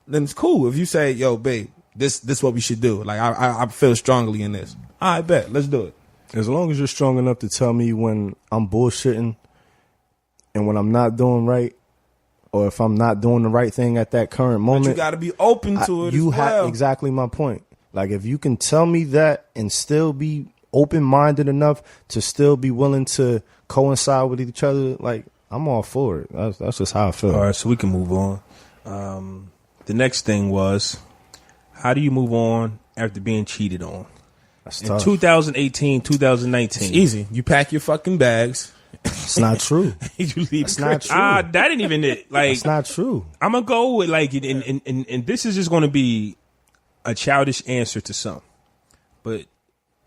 then it's cool. If you say, yo, babe, this what we should do. Like, I feel strongly in this. I bet. Let's do it. As long as you're strong enough to tell me when I'm bullshitting and when I'm not doing right, or if I'm not doing the right thing at that current moment. But you got to be open to it. You as well. have exactly my point. Like, if you can tell me that and still be open-minded enough to still be willing to coincide with each other, like, I'm all for it. That's just how I feel. All right, so we can move on. The next thing was, how do you move on after being cheated on? That's in tough. 2018, 2019. It's easy. You pack your fucking bags. It's not true. You leave. It's not true. That ain't even it. Like, it's not true. I'm gonna go with like, and this is just gonna be a childish answer to some, but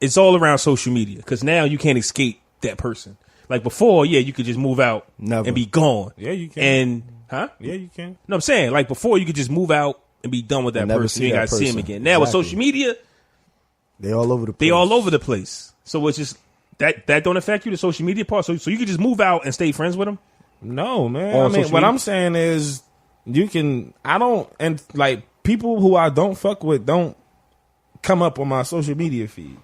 it's all around social media because now you can't escape that person. Like before, you could just move out and be gone. Yeah, you can. And yeah, you can. No, I'm saying like before you could just move out and be done with that person. You ain't gotta see him again. Now with social media, they all over the place. They all over the place. So it's just that don't affect you, the social media part. So you could just move out and stay friends with them. No, man. I mean, what I'm saying is you can. I don't, and like people who I don't fuck with don't come up on my social media feed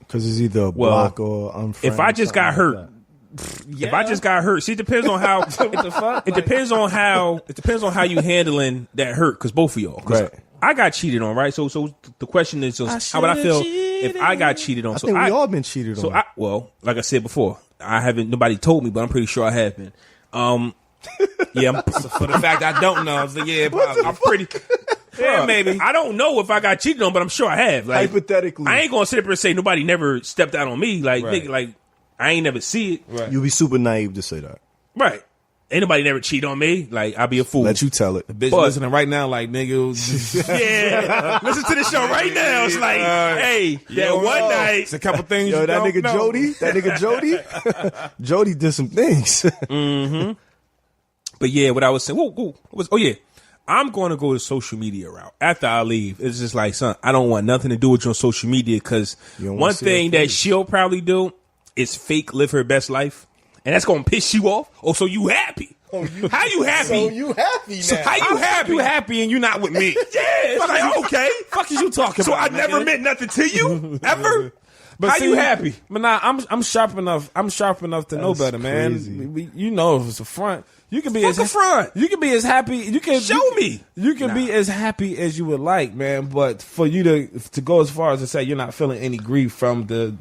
because it's either a block or unfriend. If I just got hurt. Yeah. If I just got hurt, see, it depends on how. It depends on how you handling that hurt, because both of y'all. Right. I got cheated on, right? So the question is, how would I feel if I got cheated on? I think we all been cheated on. So well, like I said before, I haven't. Nobody told me, but I'm pretty sure I have been. Yeah. For the fact I don't know, so yeah, probably. I'm pretty. Yeah, maybe. I don't know if I got cheated on, but I'm sure I have. Like, hypothetically, I ain't gonna sit up and say nobody never stepped out on me. Like, right. nigga, like. I ain't never see it. Right. You'd be super naive to say that. Right. Anybody never cheat on me? Like, I'll be a fool. Let you tell it. The bitch But- listening right now, like, nigga. Yeah. Listen to the show right now. It's like, hey, that one night. It's a couple things Yo, you that don't nigga know. Jody, that nigga Jody, Jody did some things. But yeah, what I was saying, I'm going to go the social media route. After I leave, it's just like, son, I don't want nothing to do with you on social media because don't wanna one see thing her that face. she'll probably do is fake live her best life. And that's going to piss you off. Oh, so you happy? How you happy? So you happy now? So how you happy? You happy and you not with me. Yeah. It's like, okay. Fuck is you talking So about? I never nigga? meant nothing to you? Ever? But How see, you happy? But nah, I'm sharp enough. I'm sharp enough to know That's better, man. crazy. You know, if it's a front, you can be Fuck a front. You can be as happy. You can Show me. You can be as happy as you would like, man. But for you to go as far as to say you're not feeling any grief from the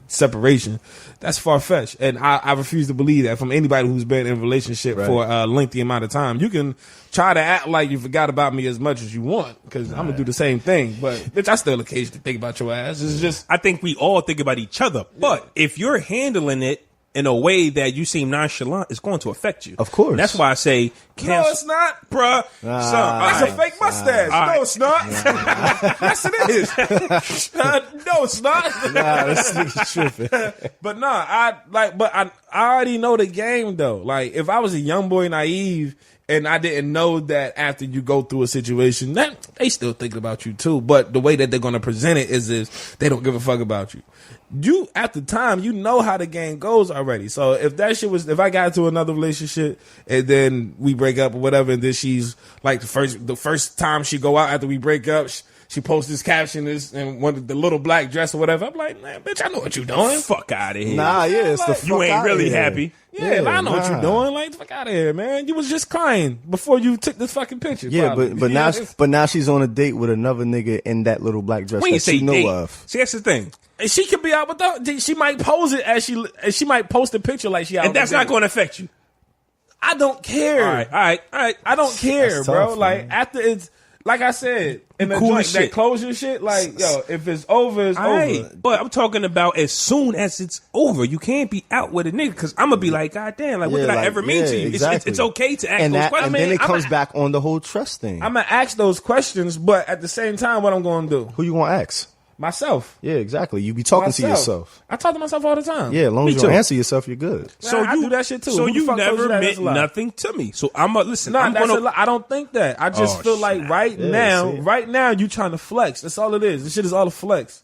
separation, that's far fetched, and I refuse to believe that from anybody who's been in a relationship for a lengthy amount of time. You can try to act like you forgot about me as much as you want, because I'm gonna do the same thing. But bitch, I still occasionally think about your ass. It's just I think we all think about each other. But if you're handling it in a way that you seem nonchalant, it's going to affect you. Of course. And that's why I say, no, it's not, bruh. That's Son, a fake mustache. All right. No, it's not. Yes, it is. No, it's not. Nah, this nigga tripping. But no, I already know the game though. Like, if I was a young boy naive and I didn't know that after you go through a situation, that they still thinking about you too. But the way that they're gonna present it is they don't give a fuck about you. You at the time, you know how the game goes already. So if I got into another relationship and then we break up or whatever, and then she's like the first time she go out after we break up, she posts this caption and one of the little black dress or whatever. I'm like, man, bitch, I know what you doing. fuck out of here. Nah, yeah, it's the fuck You ain't outta really here. happy. Yeah, I know what you're doing. Like, fuck out of here, man. You was just crying before you took this fucking picture. Yeah, probably. but now she's on a date with another nigga in that little black dress We that ain't say you know date. of. See, that's the thing. And she could be out with she might pose it as she might post a picture like she out. And that's with not going to affect you. I don't care. All right. I don't care, That's bro. tough, Like, man. after it's like I said in the cool joint, as shit. that closure shit. Like, yo, if it's over, it's All right. over. But I'm talking about as soon as it's over. You can't be out with a nigga because I'm going to be like, God damn, like, what did I ever mean to you? Exactly. It's okay to ask and those that, questions. and then it I'm comes a- back on the whole trust thing. I'm gonna ask those questions, but at the same time, what I'm gonna do? Who you gonna ask? Myself. Yeah, exactly. You be talking to yourself. I talk to myself all the time. Yeah, as long Me as you too. don't answer yourself, you're good. So I you do that shit too. So Who the you fuck told never you that? meant That's a lie. nothing to me. So I'm gonna listen. No, I'm that's gonna. a lie. I don't think that. I just Oh, feel like shit. right now, you trying to flex. That's all it is. This shit is all a flex.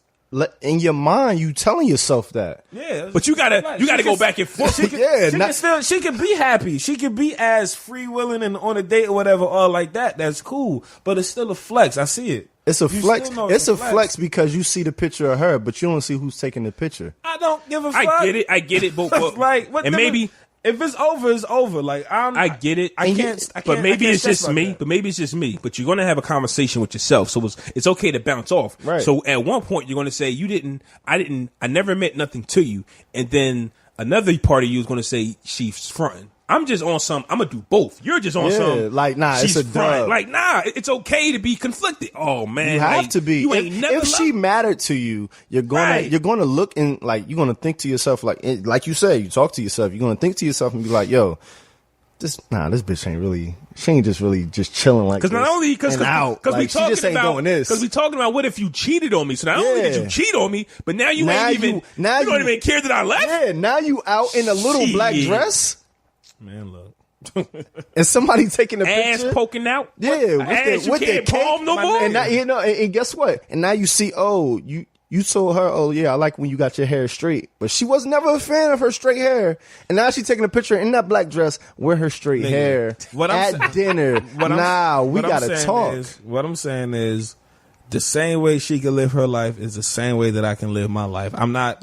In your mind, you telling yourself that. Yeah, But you gotta flex. you gotta She go can- back and forth. She can, Yeah, she not- can still. She can be happy. She can be as free willing and on a date or whatever, all like that. That's cool. But it's still a flex. I see it. It's a You flex. still know It's a flex because you see the picture of her, but you don't see who's taking the picture. I don't give a fuck. I get it, but Like, what and the- maybe if it's over, it's over. Like, I get it. I And you- can't. But maybe it's stress just like me. that. But maybe it's just me. But you're gonna have a conversation with yourself, so it's okay to bounce off. Right. So at one point you're gonna say I never meant nothing to you, and then another part of you is gonna say she's fronting. I'm just on some. I'm gonna do both. You're just on Yeah, some. like, nah, she's it's a fronting. dub. Like, nah, it's okay to be conflicted. Oh man, You have like, to be. You ain't never. If she mattered to you, you're gonna look and like you're gonna think to yourself like you say, you talk to yourself. You're gonna think to yourself and be like, yo, this bitch ain't really. She ain't just really just chilling like. Because not only because we we she just ain't doing this. because we talking about what if you cheated on me. So not only did you Yeah. cheat on me, but now you Now ain't even you- now you don't you- even care that I left. Yeah, now you out in a little black Shit. dress Man, look. and somebody taking a Ass picture. poking out. Yeah, Ass you can't palm no more. And now, and guess what? And now you see, you told her, oh yeah, I like when you got your hair straight, but she was never a fan of her straight hair. And now she's taking a picture in that black dress with her straight hair What I'm at dinner. We gotta talk. What I'm saying is, the same way she can live her life is the same way that I can live my life.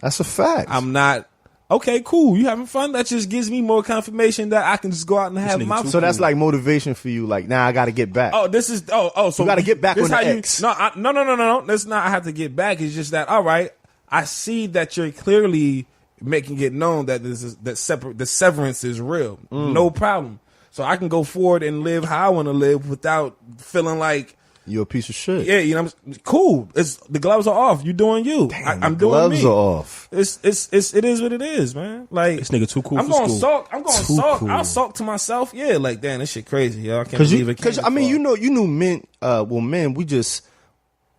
That's a fact. I'm not. Okay, cool. You having fun? That just gives me more confirmation that I can just go out and have nigga my. too so that's like motivation for you. Like, now I gotta get back. Oh, this is so You gotta get back this on how the you- X. No. That's not. I have to get back. It's just that. All right, I see that you're clearly making it known that the severance is real. No problem. So I can go forward and live how I want to live without feeling like. You're a piece of shit. Yeah, cool. It's the gloves are off. You doing you. I'm doing me. Gloves are off. it is what it is, man. Like This nigga too cool I'm for going school. sulk. I'm going Too sulk. cool. I'll sulk to myself. Yeah, like damn, this shit crazy, yo. I can't believe it. Because I mean, you knew men. Men,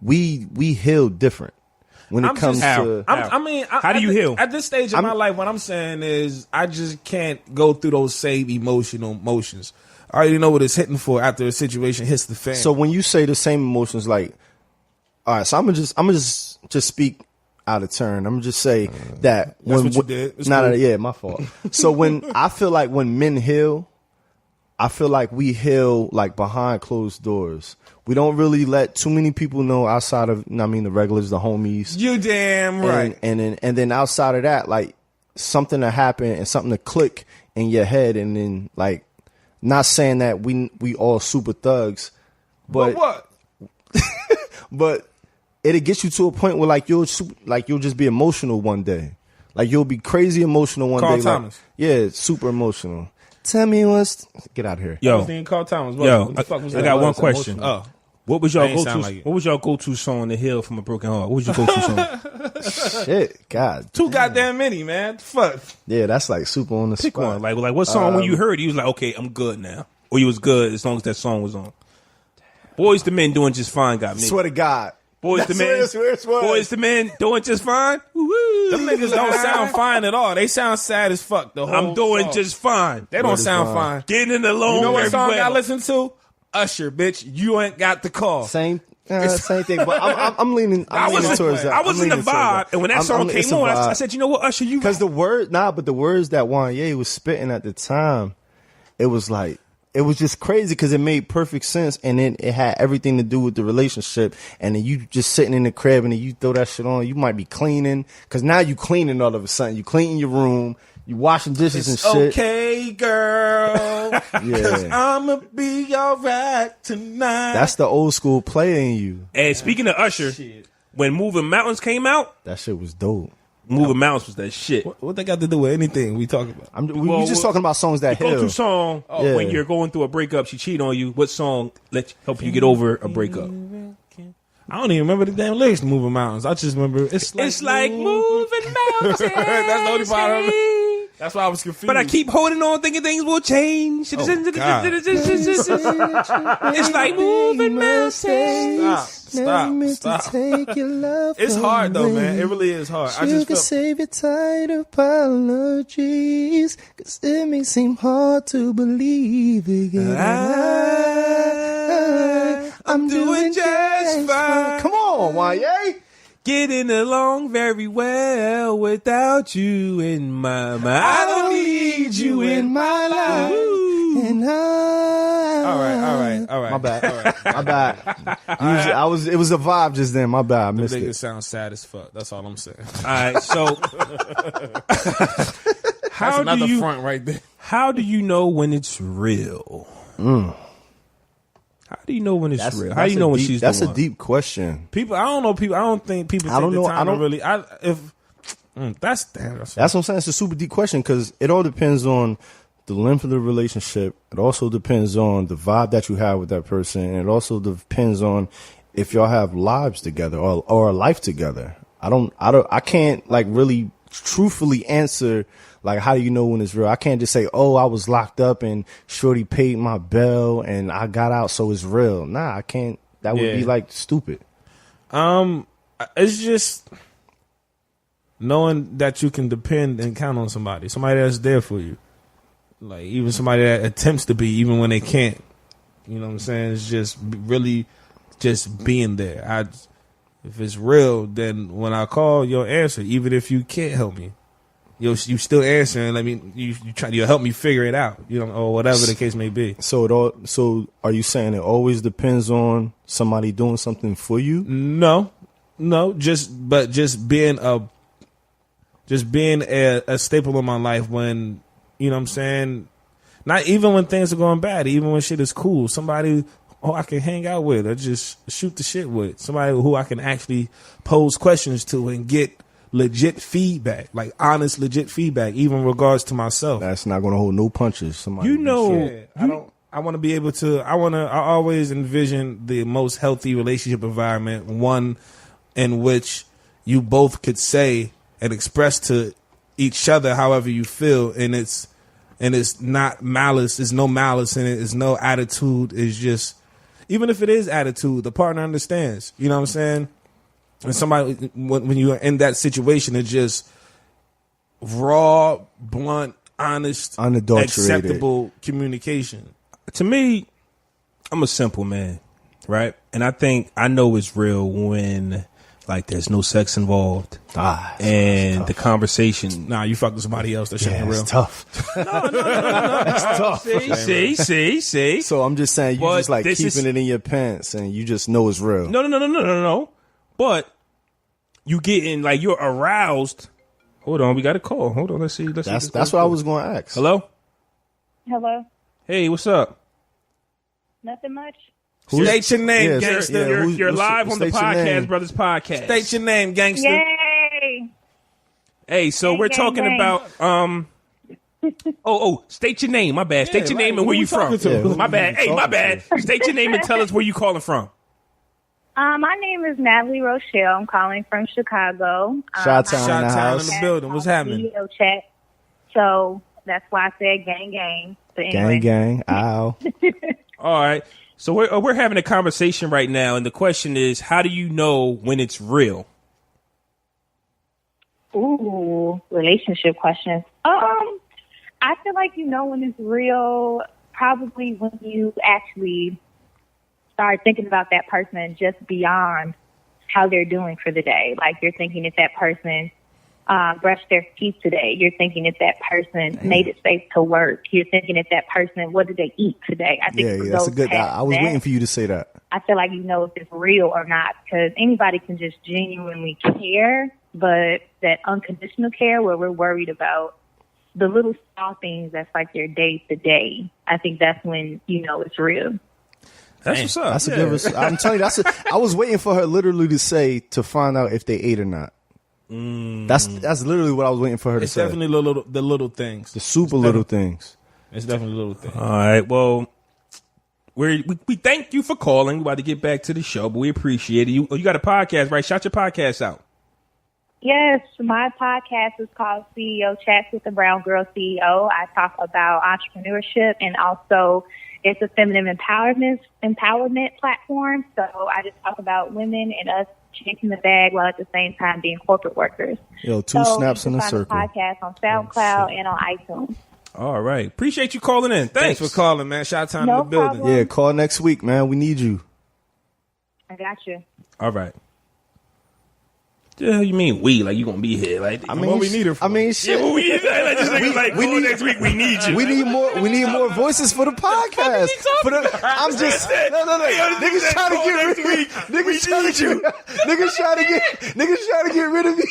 we heal different when it I'm comes just- to. How do you heal? At this stage of my life, what I'm saying is I just can't go through those same emotional motions. I already know what it's hitting for after a situation hits the fan. So when you say the same emotions, like, all right, so I'm gonna just speak out of turn. I'm gonna just say that that's what you did. It's Nah, cool. yeah, my fault. So when I feel like when men heal, I feel like we heal like behind closed doors. We don't really let too many people know outside of, the regulars, the homies. You damn right. And then outside of that, like something to happen and something to click in your head, and then like, not saying that we all super thugs, but what? but it'll get you to a point where like you'll just be emotional one day, like you'll be crazy emotional one Carl day. Thomas. Like, yeah, super emotional. Tell me get out of here. Yo, Everything Carl Thomas. yo, What the fuck was I that? got one was question. Oh, What was your That ain't go-to? sound like it. What was your go-to song to heal from a broken heart? What was your go-to song? Shit, God, too goddamn many, man. Fuck. yeah, that's like super on the Pick spot. one. Like what song when you heard it, you was like, okay, I'm good now, or you was good as long as that song was on. Boys to Men doing just fine got me. Swear to God, Boys to Men, swear. Boys to Men doing just fine. Woo-woo. Them niggas don't sound fine at all. They sound sad as fuck. The whole I'm doing song. just fine. They don't to sound God. fine. Getting in the loan. You know what very song well. I listen to? Usher, bitch. You ain't got the call. same thing. But I'm leaning. I'm leaning towards that. I was in the vibe, and when that song came on, I said, you know what, Usher, you because the word but the words that Kanye was spitting at the time, it was like. It was just crazy because it made perfect sense, and then it had everything to do with the relationship. And then you just sitting in the crib, and then you throw that shit on. You might be cleaning because now you cleaning all of a sudden. You cleaning your room, you washing dishes It's and shit. okay, girl. Cause Yeah, I'ma be alright tonight. that's the old school player in you. And speaking of Usher, when Moving Mountains came out, That shit was dope. Moving Mountains was that shit. what they got to do with anything we talking about? We just talking about songs that Go-to heal. song Yeah. when you're going through a breakup, she cheat on you. What song help you get over a breakup? I don't even remember the damn lyrics to Moving Mountains. I just remember it's like moving mountains. That's the only part I remember. That's why I was confused. But I keep holding on, thinking things will change. Oh, God. It's like moving mountains. Stop. It's hard though, man. It really is hard. I just feel save your tired apologies, cause it may seem hard to believe again. I'm doing just fine. Come on, Kanye. Getting along very well without you in my mind. I don't need you in my life. And all right. My bad. My bad. It was a vibe just then. My bad. I Them missed niggas it. sound sad as fuck. That's all I'm saying. All right, so That's how another do you front right there. how do you know when it's real? How do you know when it's real? How do you know when she's That's the a one? deep question. People, I don't know. People, I don't think people. I don't take the know. time I don't to really. That's damn. That's what I'm saying. It's a super deep question because it all depends on the length of the relationship. It also depends on the vibe that you have with that person, and it also depends on if y'all have lives together or a life together. I can't like really truthfully answer like how do you know when it's real. I can't just say, oh, I was locked up and shorty paid my bill and I got out, so it's real. Nah, I can't. That would be like stupid. It's just knowing that you can depend and count on somebody that's there for you. Like even somebody that attempts to be, even when they can't. You know what I'm saying? It's just really just being there. If it's real, then when I call, you'll answer, even if you can't help me. You still answering. I mean, you'll help me figure it out. You know, or whatever the case may be. So are you saying it always depends on somebody doing something for you? No, just being a staple in my life when, you know what I'm saying, not even when things are going bad, even when shit is cool, somebody I can hang out with or just shoot the shit with, somebody who I can actually pose questions to and get legit feedback, like honest legit feedback, even in regards to myself. That's not going to hold no punches. Somebody You know, Yeah, I want to be able to. I always envision the most healthy relationship environment, one in which you both could say and express to each other however you feel, and it's not malice. There's no malice in it. There's no attitude. It's just, even if it is attitude, the partner understands. You know what I'm saying? And somebody, when you're in that situation, it's just raw, blunt, honest, unadulterated, acceptable communication. To me, I'm a simple man, right? And I know it's real when like there's no sex involved, and the conversation. Nah, you fucking somebody else. That shit ain't real. It's tough. No. It's tough. See. So I'm just saying, you just like keeping it in your pants, and you just know it's real. No. But you getting like you're aroused. Hold on, we got a call. Hold on, let's see. That's what I was going to ask. Hello. Hey, what's up? Nothing much. State your name, gangster. You're live on the Podcast Brothers podcast. State your name, gangster. Yay! Hey, so we're talking about state your name. My bad. State your name and where you from. My bad. Hey, my bad. State your name and tell us where you calling from. My name is Natalie Rochelle. I'm calling from Chicago. Chi-town in the building. What's happening? Video chat. So that's why I said gang. But anyway. Gang. Ow. All right. So we're having a conversation right now, and the question is, how do you know when it's real? Ooh, relationship questions. I feel like you know when it's real probably when you actually start thinking about that person just beyond how they're doing for the day. Like you're thinking if that person brushed their teeth today. You're thinking if that person made it safe to work. You're thinking if that person, what did they eat today? I think that's a good. I was waiting for you to say that. I feel like you know if it's real or not because anybody can just genuinely care, but that unconditional care where we're worried about the little small things that's like their day to day. I think that's when you know it's real. That's what's up. That's a good. I'm telling you, I was waiting for her literally to say to find out if they ate or not. That's literally what I was waiting for her to say. It's definitely the little things. The super little things. It's definitely little things. All right. Well, we thank you for calling. We're about to get back to the show, but we appreciate it. You got a podcast, right? Shout your podcast out. Yes, my podcast is called CEO Chats with the Brown Girl CEO. I talk about entrepreneurship and also it's a feminine empowerment platform. So I just talk about women and us chasing the bag while at the same time being corporate workers. Yo, two snaps in a circle. The podcast on SoundCloud and on iTunes. All right. Appreciate you calling in. Thanks for calling, man. Chi-town in the building. Problem. Yeah, call next week, man. We need you. I got you. All right. The hell you mean we? Like you gonna be here? Like I mean, what we need her for? I mean, shit. Yeah, we need next week. We need you. We need more voices for the podcast. I'm just no. Niggas trying to get rid of me. Niggas trying to get rid of me.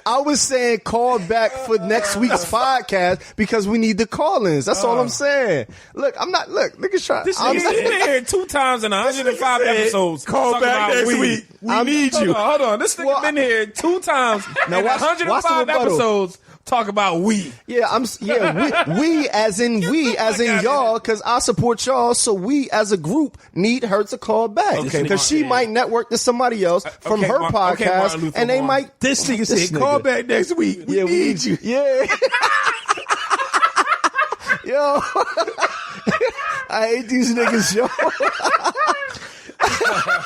I was saying call back for next week's podcast because we need the call-ins. That's all I'm saying. Look, niggas trying. This nigga's been here 2 times in 105 episodes. Call back next week. We need you. Hold on. This nigga been here 2 times in 105 episodes. Talk about we. Yeah, we as in y'all, because I support y'all. So we as a group need her to call back, because she might network to somebody else from her podcast, and they might. This nigga said, "Call back next week. We need you." Yeah. Yo, I hate these niggas, yo.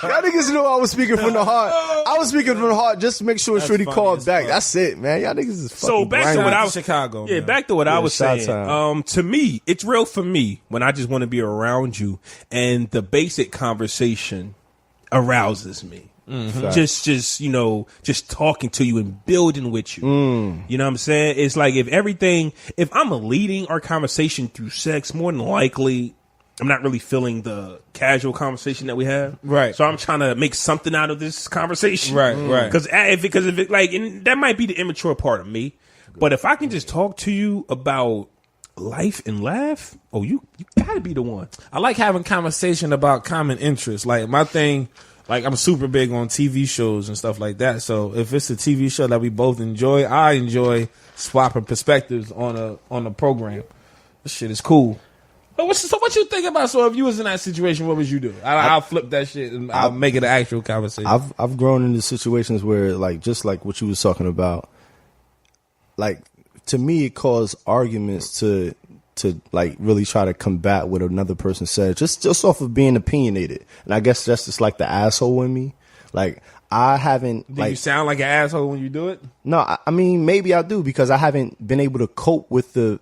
Y'all niggas know I was speaking from the heart. I was speaking from the heart just to make sure Shreddy called back. That's it, man. Y'all niggas is fucking. So back to what I was Chicago. Yeah, man. back to what I was saying. Chi-town. To me, it's real for me when I just want to be around you, and the basic conversation arouses me. Mm-hmm. Just talking to you and building with you. You know what I'm saying? It's like if I'm leading our conversation through sex, more than likely I'm not really feeling the casual conversation that we have. Right. So I'm trying to make something out of this conversation. Right. Because if it like, and that might be the immature part of me, but if I can just talk to you about life and laugh, you gotta be the one. I like having conversation about common interests. Like my thing, like I'm super big on TV shows and stuff like that. So if it's a TV show that we both enjoy, I enjoy swapping perspectives on a program. This shit is cool. So what you think about? So if you was in that situation, what would you do? I'll flip that shit and I'll make it an actual conversation. I've grown into situations where, like, just like what you was talking about, like, to me, it caused arguments to like really try to combat what another person said, just off of being opinionated. And I guess that's just like the asshole in me. Like, I haven't. Do you sound like an asshole when you do it? No, I mean, maybe I do, because I haven't been able to cope with the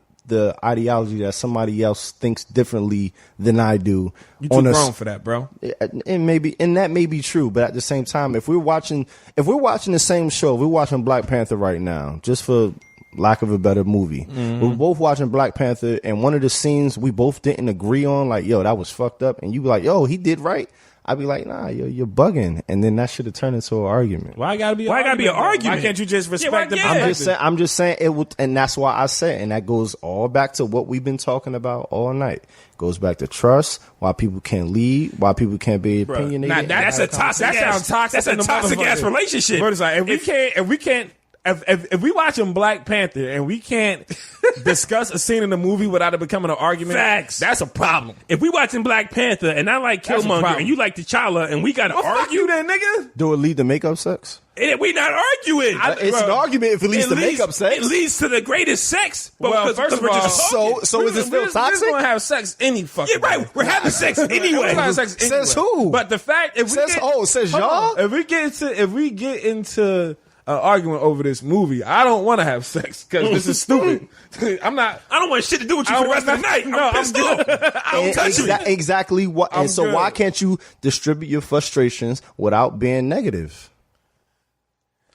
ideology that somebody else thinks differently than I do. You too grown for that, bro. And that may be true, but at the same time, if we're watching the same show, we're watching Black Panther right now, just for lack of a better movie. Mm-hmm. We're both watching Black Panther, and one of the scenes we both didn't agree on, like, yo, that was fucked up, and you be like, yo, he did right. I'd be like, nah, you're bugging, and then that should have turned into an argument. Why gotta be? An argument? Why can't you just respect the? I'm just saying it would, and that's why I said, and that goes all back to what we've been talking about all night. Goes back to trust. Why people can't lead. Why people can't be opinionated. Nah, that's a toxic. That sounds toxic. That's a toxic ass relationship. But it's like, if we watching Black Panther and we can't discuss a scene in the movie without it becoming an argument, facts. That's a problem. If we watching Black Panther and I like Killmonger and you like T'Challa and we got to argue, fuck you then, nigga. Do it lead to makeup sex? We not arguing. It's an argument if it leads to makeup sex. It leads to the greatest sex. Well, first of all, so is it still toxic? We're gonna have sex any fucking way. Yeah, right. We're having sex anyway. We're having sex anyway. Says who? But the fact, says y'all. If we get into an argument over this movie, I don't want to have sex because this is stupid. I don't want shit to do with you for the rest of the night. I'm pissed off. Don't touch me. Exactly what. And so why can't you distribute your frustrations without being negative?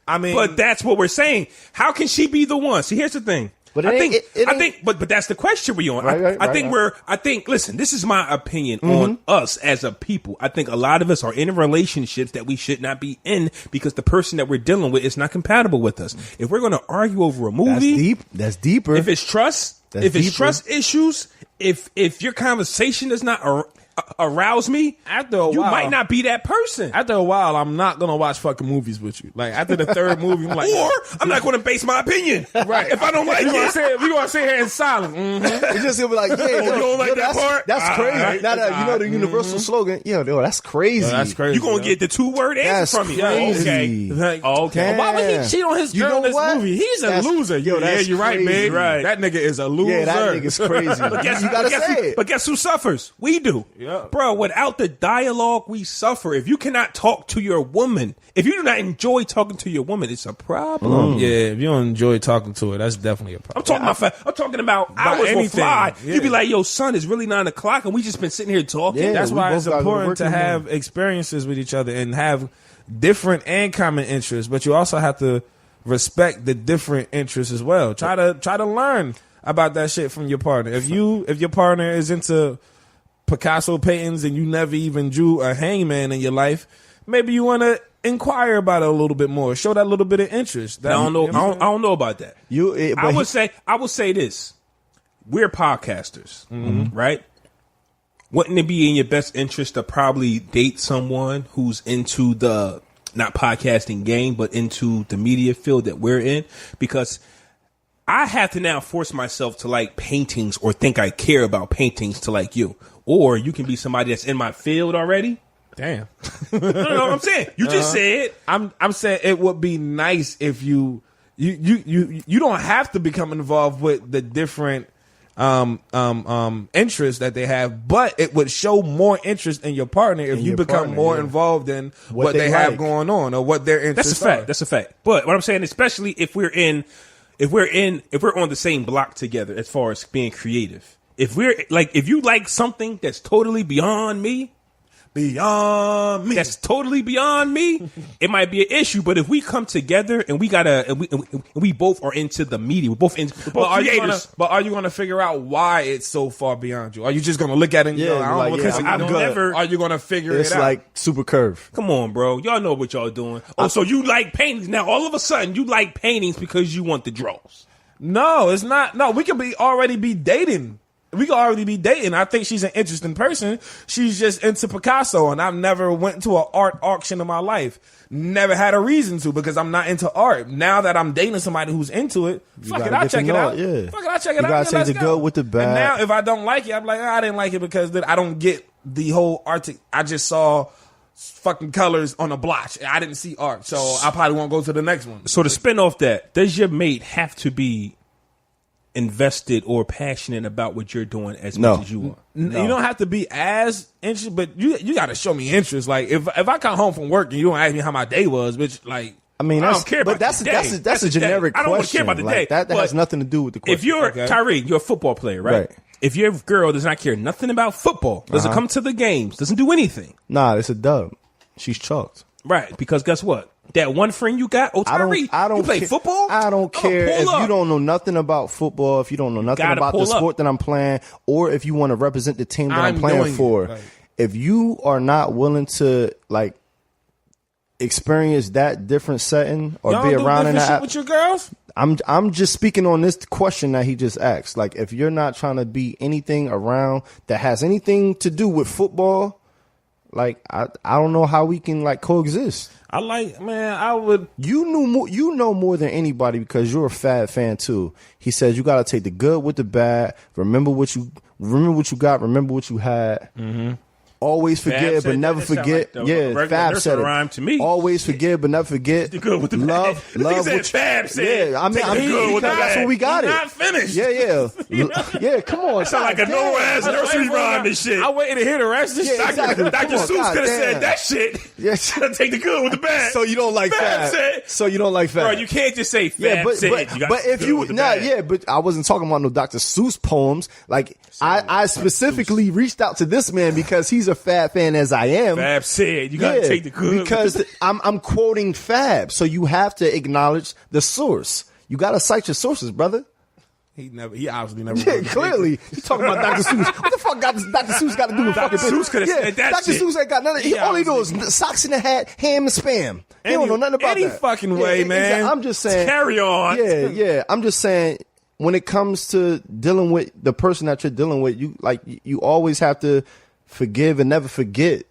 I mean, but that's what we're saying. How can she be the one? See, here's the thing. But I think, but that's the question we're on. I think, listen, this is my opinion on us as a people. I think a lot of us are in relationships that we should not be in because the person that we're dealing with is not compatible with us. If we're going to argue over a movie, that's deeper. If it's trust, it's trust issues, if your conversation does not arouse me, after a while, you might not be that person. After a while, I'm not gonna watch fucking movies with you. Like after the third movie, I'm like, or I'm not gonna base my opinion. Right? If I don't like it, we gonna sit here in silence. Mm-hmm. It's just gonna be like, yeah, you don't like that part? That's crazy. Right. Now that you know the universal slogan, that's crazy. That's crazy. You gonna get the 2-word answer from me? Crazy. Okay. Okay. Why would he cheat on his girl in this movie? He's a loser. You're right, man. Right. That nigga is a loser. Yeah, that nigga's crazy. You gotta say it. But guess who suffers? We do. Yeah. Bro, without the dialogue, we suffer. If you cannot talk to your woman, if you do not enjoy talking to your woman, it's a problem. Yeah, if you don't enjoy talking to her, that's definitely a problem. I'm talking about hours will fly. Yeah. You be like, yo, son, it's really 9 o'clock and we just been sitting here talking. Yeah, that's why it's important to have experiences with each other and have different and common interests, but you also have to respect the different interests as well. Try to learn about that shit from your partner. If your partner is into Picasso paintings and you never even drew a hangman in your life, maybe you want to inquire about it a little bit more. Show that little bit of interest. I don't know. I don't know about that. I would say this: we're podcasters, right? Wouldn't it be in your best interest to probably date someone who's into the not podcasting game, but into the media field that we're in? Because I have to now force myself to like paintings or think I care about paintings to like you. Or you can be somebody that's in my field already. Damn. No, I'm saying. You just said. I'm saying it would be nice if you don't have to become involved with the different interests that they have, but it would show more interest in your partner if you become more involved in what they have going on or what their interests are. That's a fact. But what I'm saying, especially if we're on the same block together as far as being creative. If you like something that's totally beyond me, that's totally beyond me, it might be an issue. But if we come together and we both are into the media, we're both creators. But are you gonna figure out why it's so far beyond you? Are you just gonna look at it and go, I don't know what are you gonna figure it out? It's like super curve. Come on, bro. Y'all know what y'all doing. So you like paintings. Now all of a sudden you like paintings because you want the draws. No, it's not. No, we could already be dating we could already be dating. I think she's an interesting person. She's just into Picasso, and I've never went to an art auction in my life. Never had a reason to because I'm not into art. Now that I'm dating somebody who's into it, fuck it, I'll check it out. Yeah. Fuck it, I'll check it out. You gotta take the good with the bad. And now if I don't like it, I'm like, I didn't like it because I don't get the whole art. I just saw fucking colors on a blotch. I didn't see art, so I probably won't go to the next one. So to spin off that, does your mate have to be invested or passionate about what you're doing as much as you are? No. You don't have to be as interested, but you got to show me interest. Like if I come home from work and you don't ask me how my day was, bitch, like I mean, I don't care about that's the day. that's a generic question. I don't want to care about the day. That has nothing to do with the question. If you're Tyree, you're a football player, right? If your girl does not care nothing about football, doesn't come to the games, doesn't do anything. Nah, it's a dub. She's chalked. Right, because guess what? That one friend you got, Tyree, I don't you play care. football? I don't care if you don't know nothing about football, if you don't know nothing about the sport that I'm playing, or if you want to represent the team that I'm playing for. Like, if you are not willing to like experience that different setting or be around in that shit with your girls, I'm just speaking on this question that he just asked. Like, if you're not trying to be anything around that has anything to do with football, like I don't know how we can like coexist. I would. You know more than anybody because you're a Fab fan too. He says you got to take the good with the bad. Remember what you got. Remember what you had. Mm-hmm. Always forgive but never forget. Fab said it. Rhyme to me. Always forgive but never forget. The good with the love. What Fab said. Yeah, I mean, that's what we got. Not finished. Yeah. Yeah, come on. Sound like a no-ass nursery rhyme and shit. I waited to hear the rest of this. Yeah, exactly. Dr. Seuss could have said that shit. Yeah. Take the good with the bad. So you don't like Fab. So you don't like Fab. Bro, you can't just say Fab said. But if you but I wasn't talking about no Dr. Seuss poems. Like I specifically reached out to this man because he's a Fab fan as I am. Fab said you gotta take the good because I'm quoting Fab, so you have to acknowledge the source. You gotta cite your sources, brother. He obviously never. Yeah, clearly. You talking about Dr. Seuss? What the fuck Dr. Seuss got to do with fucking business? Seuss could have said that Dr. shit. Seuss ain't got nothing. All he knows is socks in the hat, ham and spam. He don't know nothing about any that. fucking way, man. Exactly. I'm just saying. Carry on. Yeah. I'm just saying. When it comes to dealing with the person that you're dealing with, you always have to forgive and never forget.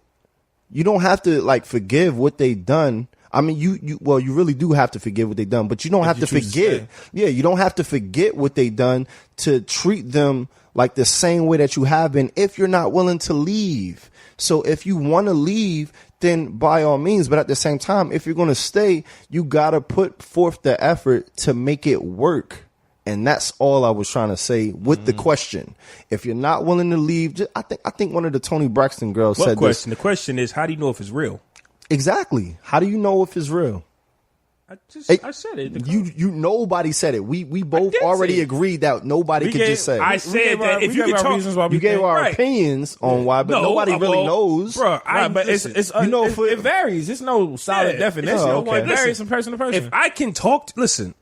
You don't have to like forgive what they done. I mean, you really do have to forgive what they done, but you don't have to forget. Yeah, you don't have to forget what they done to treat them like the same way that you have been if you're not willing to leave. So if you want to leave, then by all means, but at the same time, if you're going to stay, you got to put forth the effort to make it work. And that's all I was trying to say with the question. If you're not willing to leave, I think one of the Tony Braxton girls said question? The question is, how do you know if it's real? Exactly. How do you know if it's real? I said it. You nobody said it. We both already agreed that nobody could just say. I said that if you could talk, you gave our opinions on why, but nobody really knows. Bro, but it varies. There's no solid definition. It varies from person to person. If I can talk,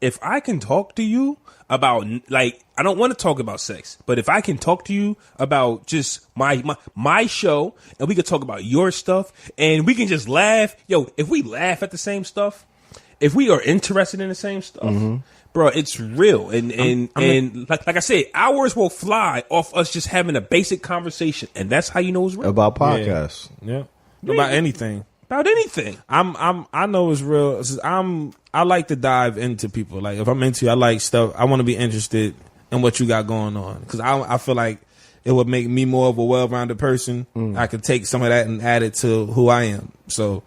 if I can talk to you about, like, I don't want to talk about sex, but if I can talk to you about just my show, and we can talk about your stuff, and we can just laugh. If we laugh at the same stuff, if we are interested in the same stuff, bro, it's real. And like I said, hours will fly off us just having a basic conversation, and that's how you know it's real. About podcasts. Yeah. About anything. About anything. I know it's real. I like to dive into people. Like if I'm into you, I like stuff. I want to be interested in what you got going on because I feel like it would make me more of a well-rounded person. I could take some of that and add it to who I am. So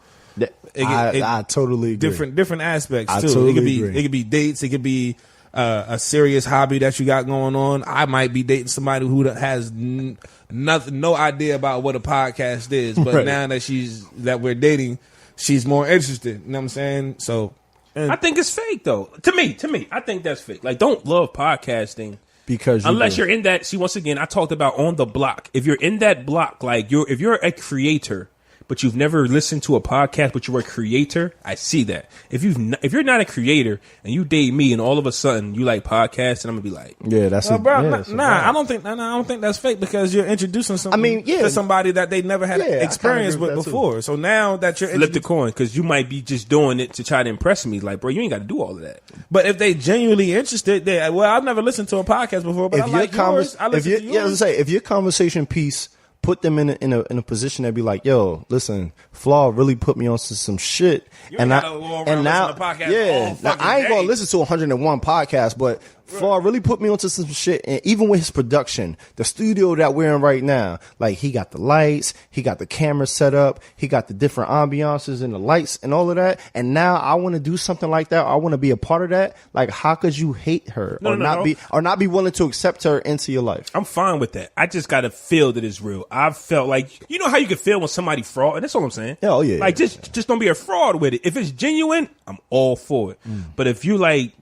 I totally agree. Different aspects too. Totally it could be dates. It could be a serious hobby that you got going on. I might be dating somebody who has no idea about what a podcast is, but now that we're dating, she's more interested. You know what I'm saying? So I think it's fake though. To me, I think that's fake. Like, don't love podcasting because unless you're in that. See, once again, I talked about on the block. If you're in that block, like if you're a creator, but you've never listened to a podcast, but you're a creator, I see that. If you're not a creator and you date me and all of a sudden you like podcasts, and I'm gonna be like, yeah, that's I don't think that's fake because you're introducing something to somebody that they never had experience with before. Too. So now that you're flip the coin, because you might be just doing it to try to impress me. Like, bro, you ain't got to do all of that. But if they genuinely interested, I've never listened to a podcast before, but I like yours. I listen to yours. Yeah, let's say if your conversation piece put them in a position to be like, yo, listen, Flaw really put me onto some shit, now I ain't gonna listen to 101 podcasts, but Flaw really put me onto some shit. And even with his production, the studio that we're in right now, like he got the lights, he got the camera set up, he got the different ambiances and the lights and all of that. And now I want to do something like that. I want to be a part of that. Like, how could you hate her or not be willing to accept her into your life? I'm fine with that. I just gotta feel that it's real. I've felt like, you know how you can feel when somebody fraud, and that's all I'm saying. Oh yeah. Like just don't be a fraud with it. If it's genuine, I'm all for it. But if you like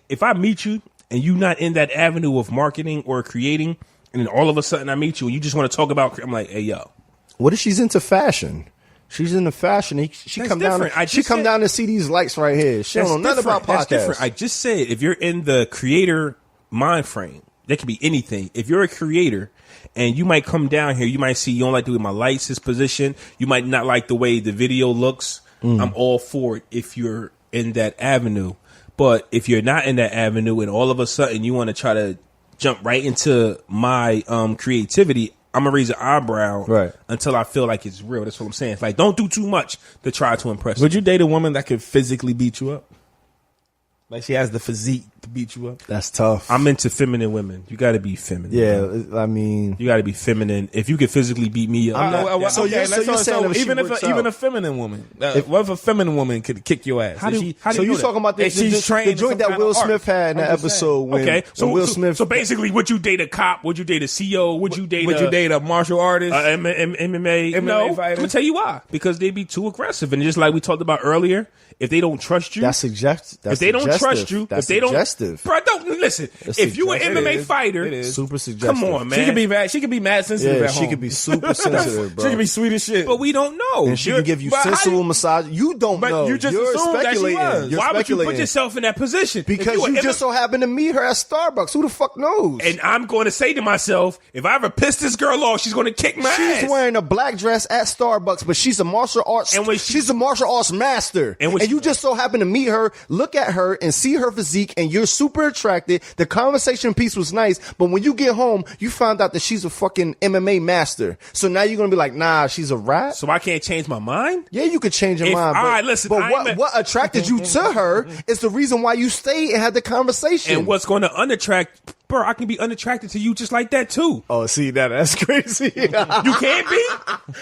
if I meet you and you not in that avenue of marketing or creating, and then all of a sudden I meet you and you just want to talk about, I'm like, hey, yo. What if she's into fashion? She's into fashion. She come down to see these lights right here. She don't know nothing about podcasts. That's different. I just said, if you're in the creator mind frame, that could be anything. If you're a creator and you might come down here, you might see you don't like the way my lights is positioned. You might not like the way the video looks. I'm all for it if you're in that avenue. But if you're not in that avenue and all of a sudden you want to try to jump right into my creativity, I'm going to raise an eyebrow until I feel like it's real. That's what I'm saying. It's like, don't do too much to try to impress me. Would you date a woman that could physically beat you up? Like she has the physique to beat you up? That's tough. I'm into feminine women. You got to be feminine. Yeah, I mean, you got to be feminine. If you could physically beat me up, even a feminine woman, what if a feminine woman could kick your ass? So you talking about the joint that Will Smith had in the episode? So Will Smith. So basically, would you date a cop? Would you date a CEO? Would you date a martial artist? MMA? No, fighter? I'm gonna tell you why. Because they be too aggressive, and just like we talked about earlier, if they don't trust you, that's suggestive. If they don't trust you, if they don't, bro, don't listen. If you an MMA fighter, super suggestive. Come on, man. She could be mad sensitive. Yeah, at home. she could be super sensitive, bro. She could be sweet as shit. But we don't know. And she can give you sensual massage. You don't know. You just assumed speculating. That she was. Why would you put yourself in that position? Because you just so happen to meet her at Starbucks. Who the fuck knows? And I'm going to say to myself, if I ever piss this girl off, she's going to kick my ass. She's wearing a black dress at Starbucks, but she's a martial arts. And she's a martial arts master. And you just so happen to meet her, look at her, and see her physique, and you're super attracted. The conversation piece was nice, but when you get home, you found out that she's a fucking MMA master. So now you're gonna be like, nah, she's a rat. So I can't change my mind? Yeah, you could change your mind. All right, listen. But what attracted you to her is the reason why you stayed and had the conversation. And what's going to unattract? Bro, I can be unattracted to you just like that too. Oh, see, that's crazy. You can't be?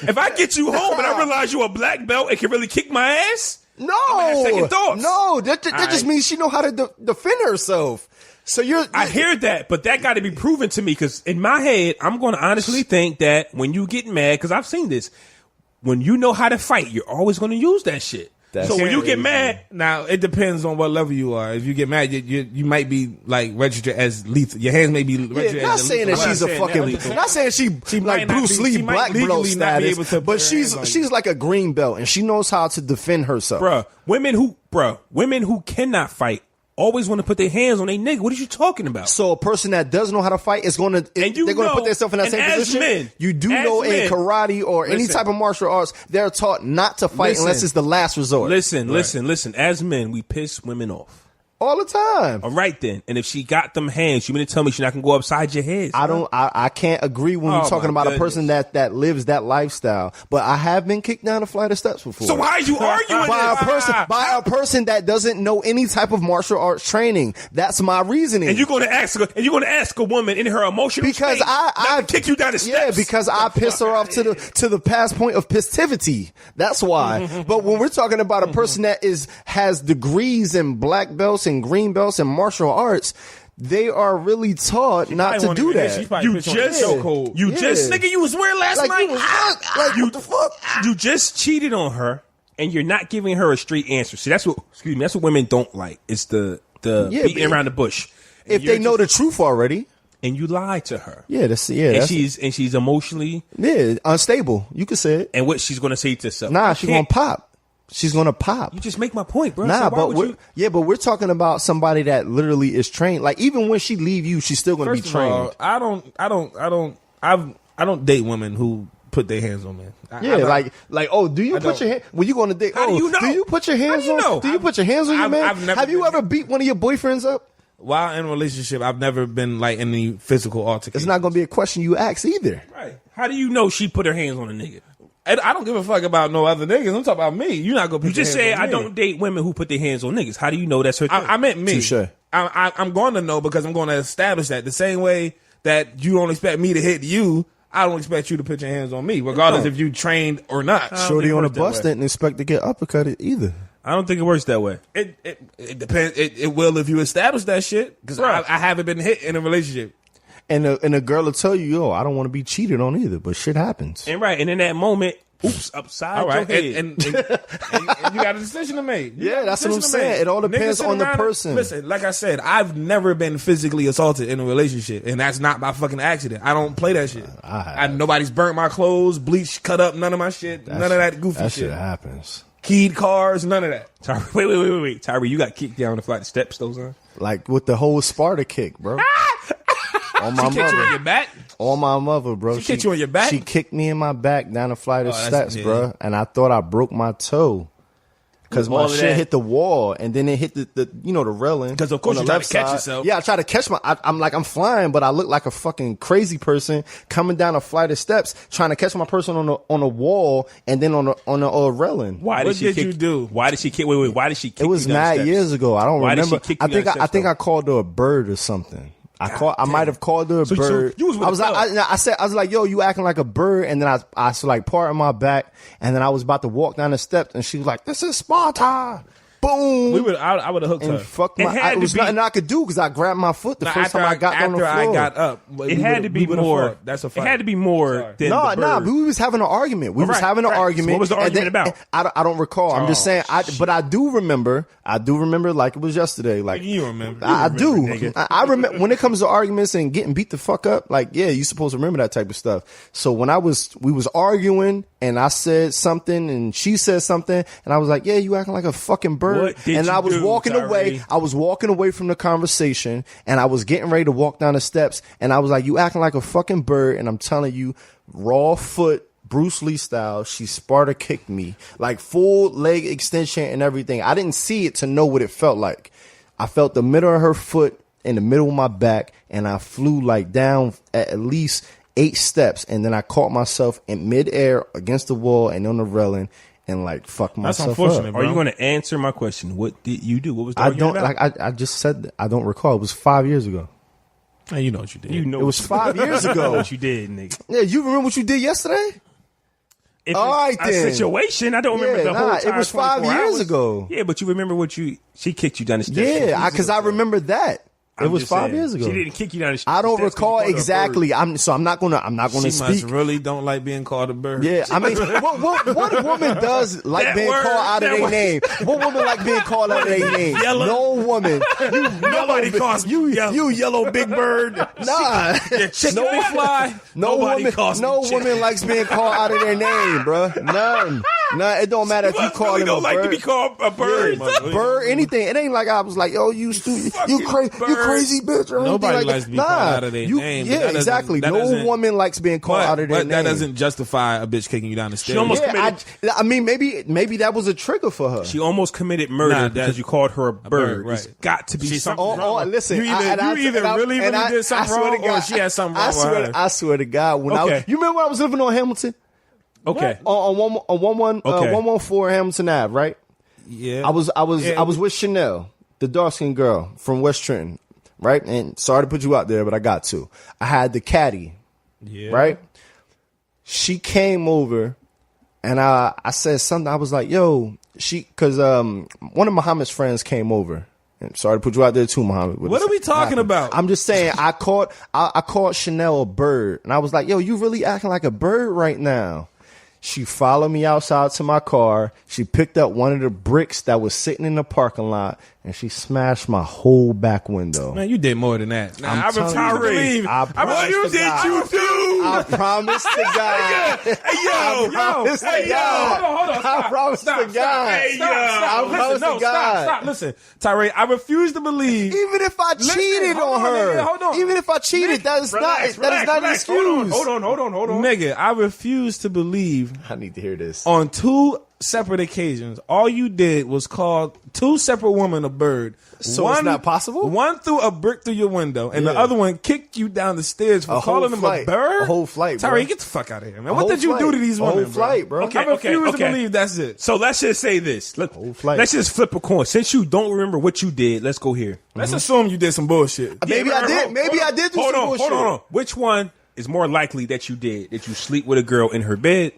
If I get you home and I realize you're a black belt and can really kick my ass? No, second thoughts. No, that just means she know how to defend herself. So I hear that, but that got to be proven to me, because in my head, I'm going to honestly think that when you get mad, because I've seen this, when you know how to fight, you're always going to use that shit. So when you get mad, now it depends on what level you are. If you get mad, you might be like registered as lethal. Your hands may be registered not as saying that she's a fucking. Not saying she like Bruce Lee black belt status, but she's like a green belt and she knows how to defend herself. Bruh, women who cannot fight always want to put their hands on a nigga. What are you talking about? So a person that does know how to fight is going to, they're going to put themselves in that same position. Men, you do know in karate or any type of martial arts, they're taught not to fight unless it's the last resort. Listen. As men, we piss women off. All the time. All right then. And if she got them hands, you mean to tell me she's not gonna go upside your head? I can't agree when you're talking about a person that lives that lifestyle. But I have been kicked down a flight of steps before. So why are you arguing by a person that doesn't know any type of martial arts training? That's my reasoning. And you're gonna ask a woman in her emotional because state I kick you down the steps. Yeah, because I pissed her off to the past point of pistivity. That's why. But when we're talking about a person that has degrees in black belts and green belts and martial arts, they are really taught not to do that. Nigga, you was where last night? What the fuck? You just cheated on her, and you're not giving her a straight answer. See, that's what women don't like. It's the beating around the bush. If they know the truth already. and you lie to her. Yeah, and she's emotionally unstable. You could say it. And what she's gonna say to herself? Nah, she's gonna pop. She's gonna pop. You just make my point, bro. Nah, So but we're talking about somebody that literally is trained. Like even when she leave you, she's still gonna be trained. All, I don't date women who put their hands on men. Do you put your hand when you go on a date? How do you know? Do you put your hands on? Do you put your hands on your man? Have you ever beat one of your boyfriends up? While in a relationship, I've never been like in the physical altercation. It's not going to be a question you ask either. Right. How do you know she put her hands on a nigga? I don't give a fuck about no other niggas. I'm talking about me. You're not going to put your hands on me. You just said I don't date women who put their hands on niggas. How do you know that's her thing? I meant me. Touché. I'm going to know because I'm going to establish that. The same way that you don't expect me to hit you, I don't expect you to put your hands on me, regardless if you trained or not. Shorty on a bus didn't expect to get uppercutted either. I don't think it works that way. It depends. It will if you establish that shit. Because I haven't been hit in a relationship. And a girl will tell you, yo, I don't want to be cheated on either, but shit happens. And in that moment, oops, upside your head. And you got a decision to make. That's what I'm saying. It all depends on the person. Listen, like I said, I've never been physically assaulted in a relationship, and that's not by fucking accident. I don't play that shit. Nobody's burnt my clothes, bleached, cut up, none of my shit, none of that goofy shit. That shit happens. Keyed cars, none of that. Wait. Tyree, you got kicked down the flight of steps, though, son? Like with the whole Sparta kick, bro. On my She kicked you on your back? On my mother, bro. She kicked you on your back? She kicked me in my back down a flight of steps, bro. And I thought I broke my toe. Because my shit hit the wall, and then it hit the railing. Because of course you try to catch yourself. Yeah, I try to catch I'm flying, but I look like a fucking crazy person coming down a flight of steps, trying to catch my person on a wall, and then on a railing. What did you do? Why did she kick? Wait. Why did she kick? It was mad years ago. I don't remember. Did she kick you I think I called her a bird or something. I might have called her a bird. I was like, yo, you acting like a bird. And then I like part in my back. And then I was about to walk down the steps. And she was like, this is Sparta. Boom. I would have hooked her. It was nothing I could do because I grabbed my foot the first time I got on the floor. After I got up. It had to be more. That's a fight. It had to be more than the bird. But we was having an argument. We was having an argument. So what was the argument about? I don't recall. I'm just saying. But I do remember like it was yesterday. Like you remember. I do. I remember when it comes to arguments and getting beat the fuck up. Like, yeah, you supposed to remember that type of stuff. So when we was arguing and I said something and she said something and I was like, yeah, you acting like a fucking bird. And I was walking away. I was walking away from the conversation and I was getting ready to walk down the steps and I was like, you acting like a fucking bird. And I'm telling you, raw foot, Bruce Lee style, she Sparta kicked me like full leg extension and everything. I didn't see it to know what it felt like. I felt the middle of her foot in the middle of my back and I flew like down at least 8 steps. And then I caught myself in midair against the wall and on the railing. And like fuck myself up. Are you going to answer my question? What did you do? What was the argument about? I just said that. I don't recall. It was 5 years ago. Hey, you know what you did. It was 5 years ago. What you did, nigga. Yeah, you remember what you did yesterday? All right, then. A situation. I don't remember the whole time. It was 5 years ago. Yeah, but you remember she kicked you down the steps. Yeah, because I remember that. It was 5 years ago. She didn't kick you down the steps. I don't recall exactly. I'm not gonna she speak. Must really don't like being called a bird. Yeah, I mean, what woman does like being called out of their name? What woman like being called out of their name? Yellow. No woman. Nobody calls me yellow. You yellow big bird. Nah. No fly. No woman likes being called out of their name, bro. None. It don't matter if you call him a bird. Like to be called a bird. Yeah, bird, anything. It ain't like I was like, oh, you stupid, you crazy bitch. Or nobody likes to be called out of their name. Yeah, exactly. No woman likes being called out of their name. But that doesn't justify a bitch kicking you down the stairs. She almost committed. I mean, maybe that was a trigger for her. She almost committed murder because you called her a bird. Right. It's got to be something wrong. Listen, you either really did something wrong or she had something wrong with her. I swear to God, you remember when I was living on Hamilton? Okay. On 114 Hamilton Ave, right? Yeah. I was with Chanel, the dark-skinned girl from West Trenton, right? And sorry to put you out there, but I got to. I had the caddy, right? She came over, and I said something. I was like, yo, because one of Muhammad's friends came over. And sorry to put you out there too, Muhammad. What are we talking about? I'm just saying, I called Chanel a bird, and I was like, yo, you really acting like a bird right now. She followed me outside to my car. She picked up one of the bricks that was sitting in the parking lot, and she smashed my whole back window. Man, you did more than that. Nah, I'm I refuse to telling you. believe. What you did you do? I promise to God. Hey, yo, promise to God. Hold on. I promise to God. Hey, yo. I promise to God. Stop. Listen, Tyree, I refuse to believe. Even if I cheated on her, nigga, hold on. even if I cheated, that is not an excuse. Hold on. Nigga, I refuse to believe I need to hear this. on 2 separate occasions, all you did was call 2 separate women a bird. So it's not possible? One threw a brick through your window, and the other one kicked you down the stairs for calling them a bird? A whole flight, bro. Tyree, get the fuck out of here, man. What did you do to these women, A whole flight, bro. I refuse to believe that's it. So let's just say this. Whole flight. Let's just flip a coin. Since you don't remember what you did, let's go here. Let's assume you did some bullshit. Maybe I did. Maybe I did do some bullshit. Hold on. Which one is more likely that you did? Did you sleep with a girl in her bed?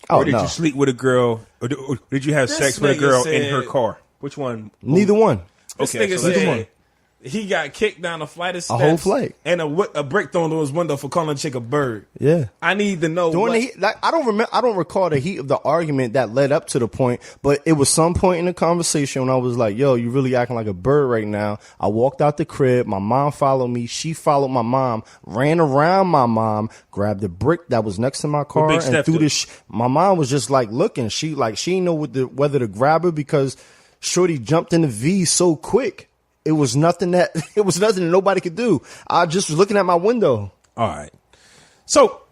Or did you sleep with a girl, or did you have sex with a girl in her car? Which one? Neither one. This Okay, nigga so said he got kicked down a flight of steps. A whole flight. And a brick thrown through his window for calling a chick a bird. Yeah. I need to know. During the heat, I don't recall the heat of the argument that led up to the point, but it was some point in the conversation when I was like, yo, you really acting like a bird right now. I walked out the crib. My mom followed me. She followed my mom, ran around my mom, grabbed the brick that was next to my car and threw the my mom was just like looking. She didn't know whether to grab her because Shorty jumped in the V so quick. It was nothing that nobody could do. I just was looking at my window. All right. So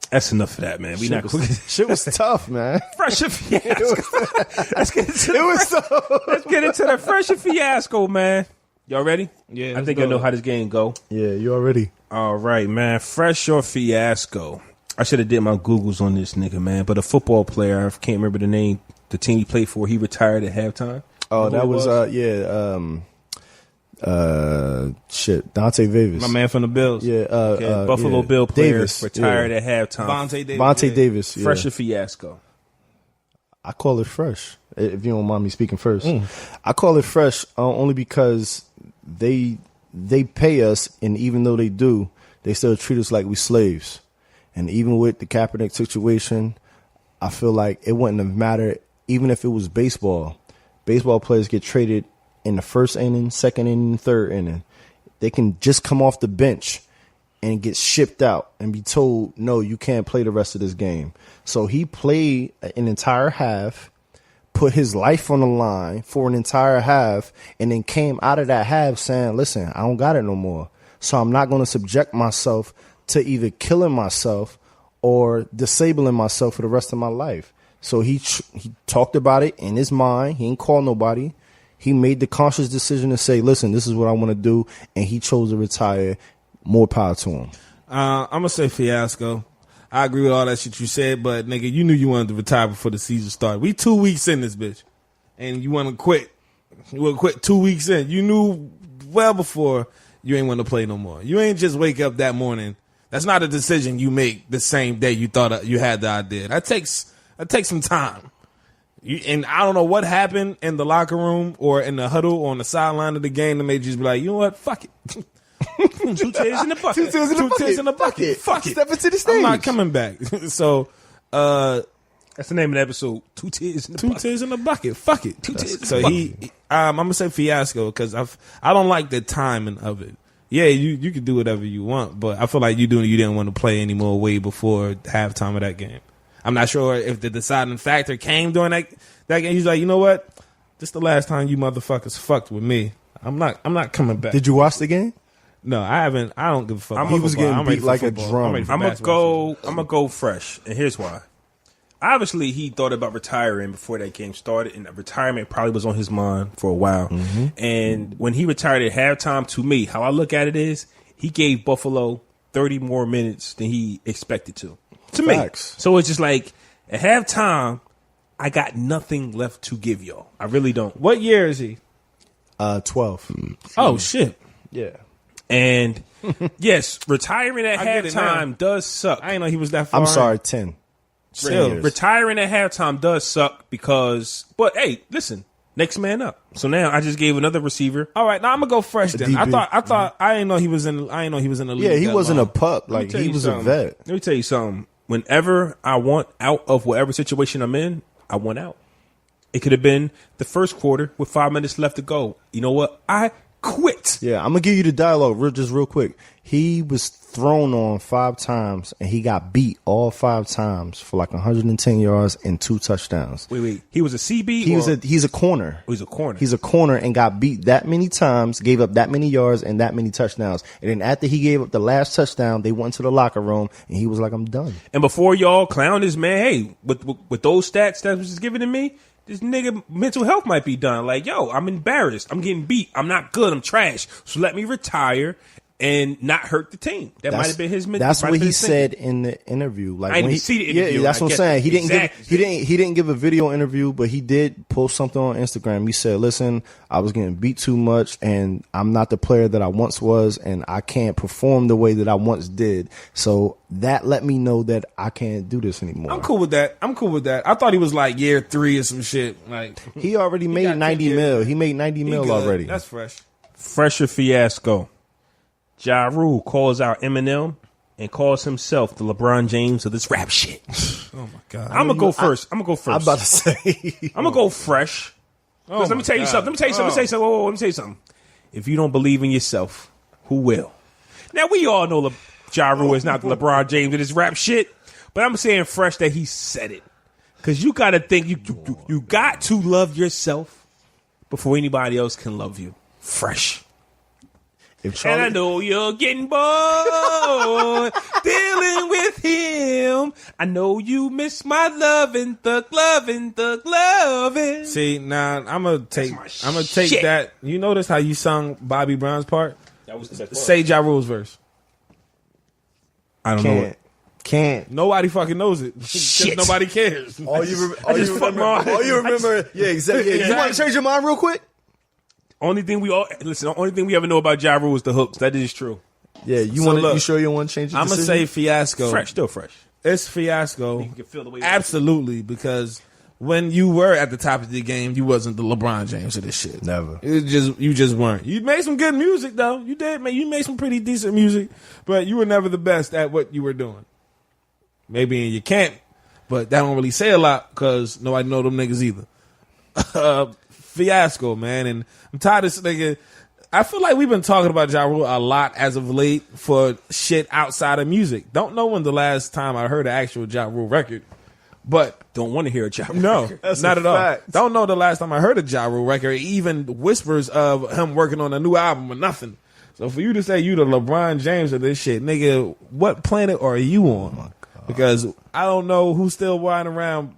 that's enough of that, man. Shit was tough, man. Fresher fiasco. Let's get into the Fresher fiasco, man. Y'all ready? Yeah. I think I know how this game go. Yeah, you already. All right, man. Fresh or fiasco. I should have did my Googles on this nigga, man. But a football player, I can't remember the name, the team he played for, he retired at halftime. Oh, that was Dante Davis. My man from the Bills. Yeah, Buffalo Bill player Davis, retired at halftime. Vontae Davis. Yeah. Fresh or fiasco? I call it fresh. If you don't mind me speaking first, I call it fresh only because they pay us, and even though they do, they still treat us like we slaves. And even with the Kaepernick situation, I feel like it wouldn't have mattered even if it was baseball. Baseball players get traded in the first inning, second inning, third inning. They can just come off the bench and get shipped out and be told, no, you can't play the rest of this game. So he played an entire half, put his life on the line for an entire half, and then came out of that half saying, listen, I don't got it no more. So I'm not going to subject myself to either killing myself or disabling myself for the rest of my life. So he talked about it in his mind. He ain't called nobody. He made the conscious decision to say, listen, this is what I want to do. And he chose to retire. More power to him. I'm going to say fiasco. I agree with all that shit you said, but nigga, you knew you wanted to retire before the season started. We 2 weeks in this bitch. And you want to quit. You want to quit 2 weeks in. You knew well before you ain't want to play no more. You ain't just wake up that morning. That's not a decision you make the same day you thought you had the idea. That takes some time. And I don't know what happened in the locker room or in the huddle or on the sideline of the game that made you just be like, you know what? Fuck it. 2 tears in the bucket. 2 tears in the bucket. Fuck it. Step into the stage. I'm not coming back. So, that's the name of the episode. 2 tears in the bucket. 2 tears in the bucket. Fuck it. 2 tears in the So bucket. I'm gonna say fiasco because I don't like the timing of it. Yeah, you can do whatever you want, but I feel like you didn't want to play anymore way before halftime of that game. I'm not sure if the deciding factor came during that game. He's like, you know what? This the last time you motherfuckers fucked with me. I'm not coming back. Did you watch the game? No, I haven't. I don't give a fuck. He was getting beat like a drum. I'm gonna go fresh, and here's why. Obviously, he thought about retiring before that game started, and retirement probably was on his mind for a while. Mm-hmm. And when he retired at halftime, to me, how I look at it is, he gave Buffalo 30 more minutes than he expected to. To Facts. Me. So it's just like, at halftime, I got nothing left to give y'all. I really don't. What year is he? 12. Oh, shit. Yeah. And, yes, retiring at halftime does suck. I didn't know he was that far. I'm sorry, 10. Still, retiring at halftime does suck because, but hey, listen, next man up. So now I just gave another receiver. All right, now I'm gonna go fresh then. DB. I thought I didn't know he was in the league. Yeah, he wasn't long. a pup. Like he was a vet. Let me tell you something. Whenever I want out of whatever situation I'm in, I want out. It could have been the first quarter with 5 minutes left to go. You know what? I quit. Yeah, I'm gonna give you the dialogue real quick. He was thrown on 5 times and he got beat all 5 times for like 110 yards and 2 touchdowns. Wait. He was a CB? He's a corner. He's a corner. He's a corner and got beat that many times, gave up that many yards and that many touchdowns. And then after he gave up the last touchdown, they went to the locker room and he was like, I'm done. And before y'all clown this man, hey, with those stats that was given to me, this nigga mental health might be done. Like, yo, I'm embarrassed. I'm getting beat. I'm not good. I'm trash. So let me retire and not hurt the team. That might have been his mental. That's what he said in the interview. Like, I didn't see the interview. Yeah, that's what I'm saying. He Exactly. didn't give a video interview, but he did post something on Instagram. He said, "Listen, I was getting beat too much, and I'm not the player that I once was, and I can't perform the way that I once did. So that let me know that I can't do this anymore." I'm cool with that. I thought he was like year 3 or some shit. Like he already made 90 mil. He made 90 mil good. already. That's fresh. Fresher fiasco. Ja Rule calls out Eminem and calls himself the LeBron James of this rap shit. Oh my god. I'm gonna go first. I'm about to say. I'm gonna go fresh. Oh Let me tell you something. Let me tell you something. If you don't believe in yourself, who will? Now we all know Ja Rule is not the LeBron James of this rap shit, but I'm saying fresh that he said it because you got to think you got to love yourself before anybody else can love you. Fresh. And I know you're getting bored dealing with him. I know you miss my loving. See, now I'm gonna take that. You notice how you sung Bobby Brown's part? Say Ja Rule's verse. I don't know. Can't. Nobody fucking knows it. Shit. Nobody cares. All you remember. Yeah, exactly. You want to change your mind real quick? Only thing we ever know about Ja Rule is the hooks. That is true. Yeah, you sure you want to change your I'm gonna say fiasco. Fresh, still fresh. It's fiasco. You can feel the way. Absolutely, because when you were at the top of the game, you wasn't the LeBron James of this shit. Never. You just weren't. You made some good music though. You did. You made some pretty decent music, but you were never the best at what you were doing. Maybe in your camp, but that don't really say a lot because nobody know them niggas either. Fiasco, man, and I'm tired of this nigga. I feel like we've been talking about Ja Rule a lot as of late for shit outside of music. Don't know when the last time I heard an actual Ja Rule record, but don't want to hear a Ja Rule no, record. not at all. Don't know the last time I heard a Ja Rule record, even whispers of him working on a new album or nothing. So for you to say you the LeBron James of this shit, nigga, what planet are you on? Oh my God. Because I don't know who's still riding around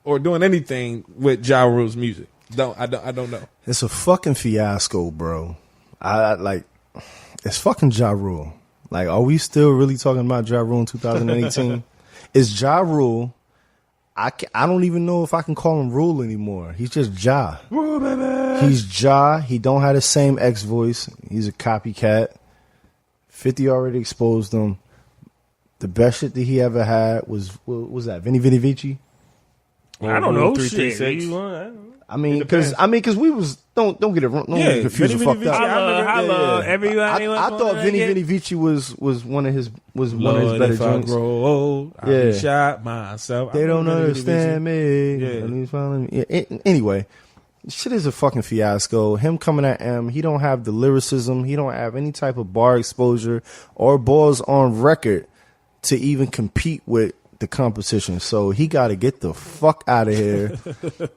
or doing anything with Ja Rule's music. I don't know. It's a fucking fiasco, bro. It's fucking Ja Rule. Like, are we still really talking about Ja Rule in 2018? Is Ja Rule? I don't even know if I can call him Rule anymore. He's just Ja. Rule, baby. He's Ja. He don't have the same X voice. He's a copycat. 50 already exposed him. The best shit that he ever had was, what was that? Vinny Vici? I don't know. 336. I mean, because we was don't get it wrong. Don't get confused and fucked up. Everybody. I thought Vinny Vici was one of his Lord, better if I joints. grow old, I'll be shot myself. They don't understand me. Yeah. Anyway, shit is a fucking fiasco. Him coming at M, he don't have the lyricism. He don't have any type of bar exposure or balls on record to even compete with the competition. So he got to get the fuck out of here,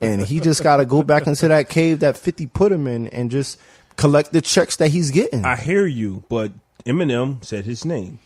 and he just got to go back into that cave that 50 put him in and just collect the checks that he's getting. I hear you, but Eminem said his name.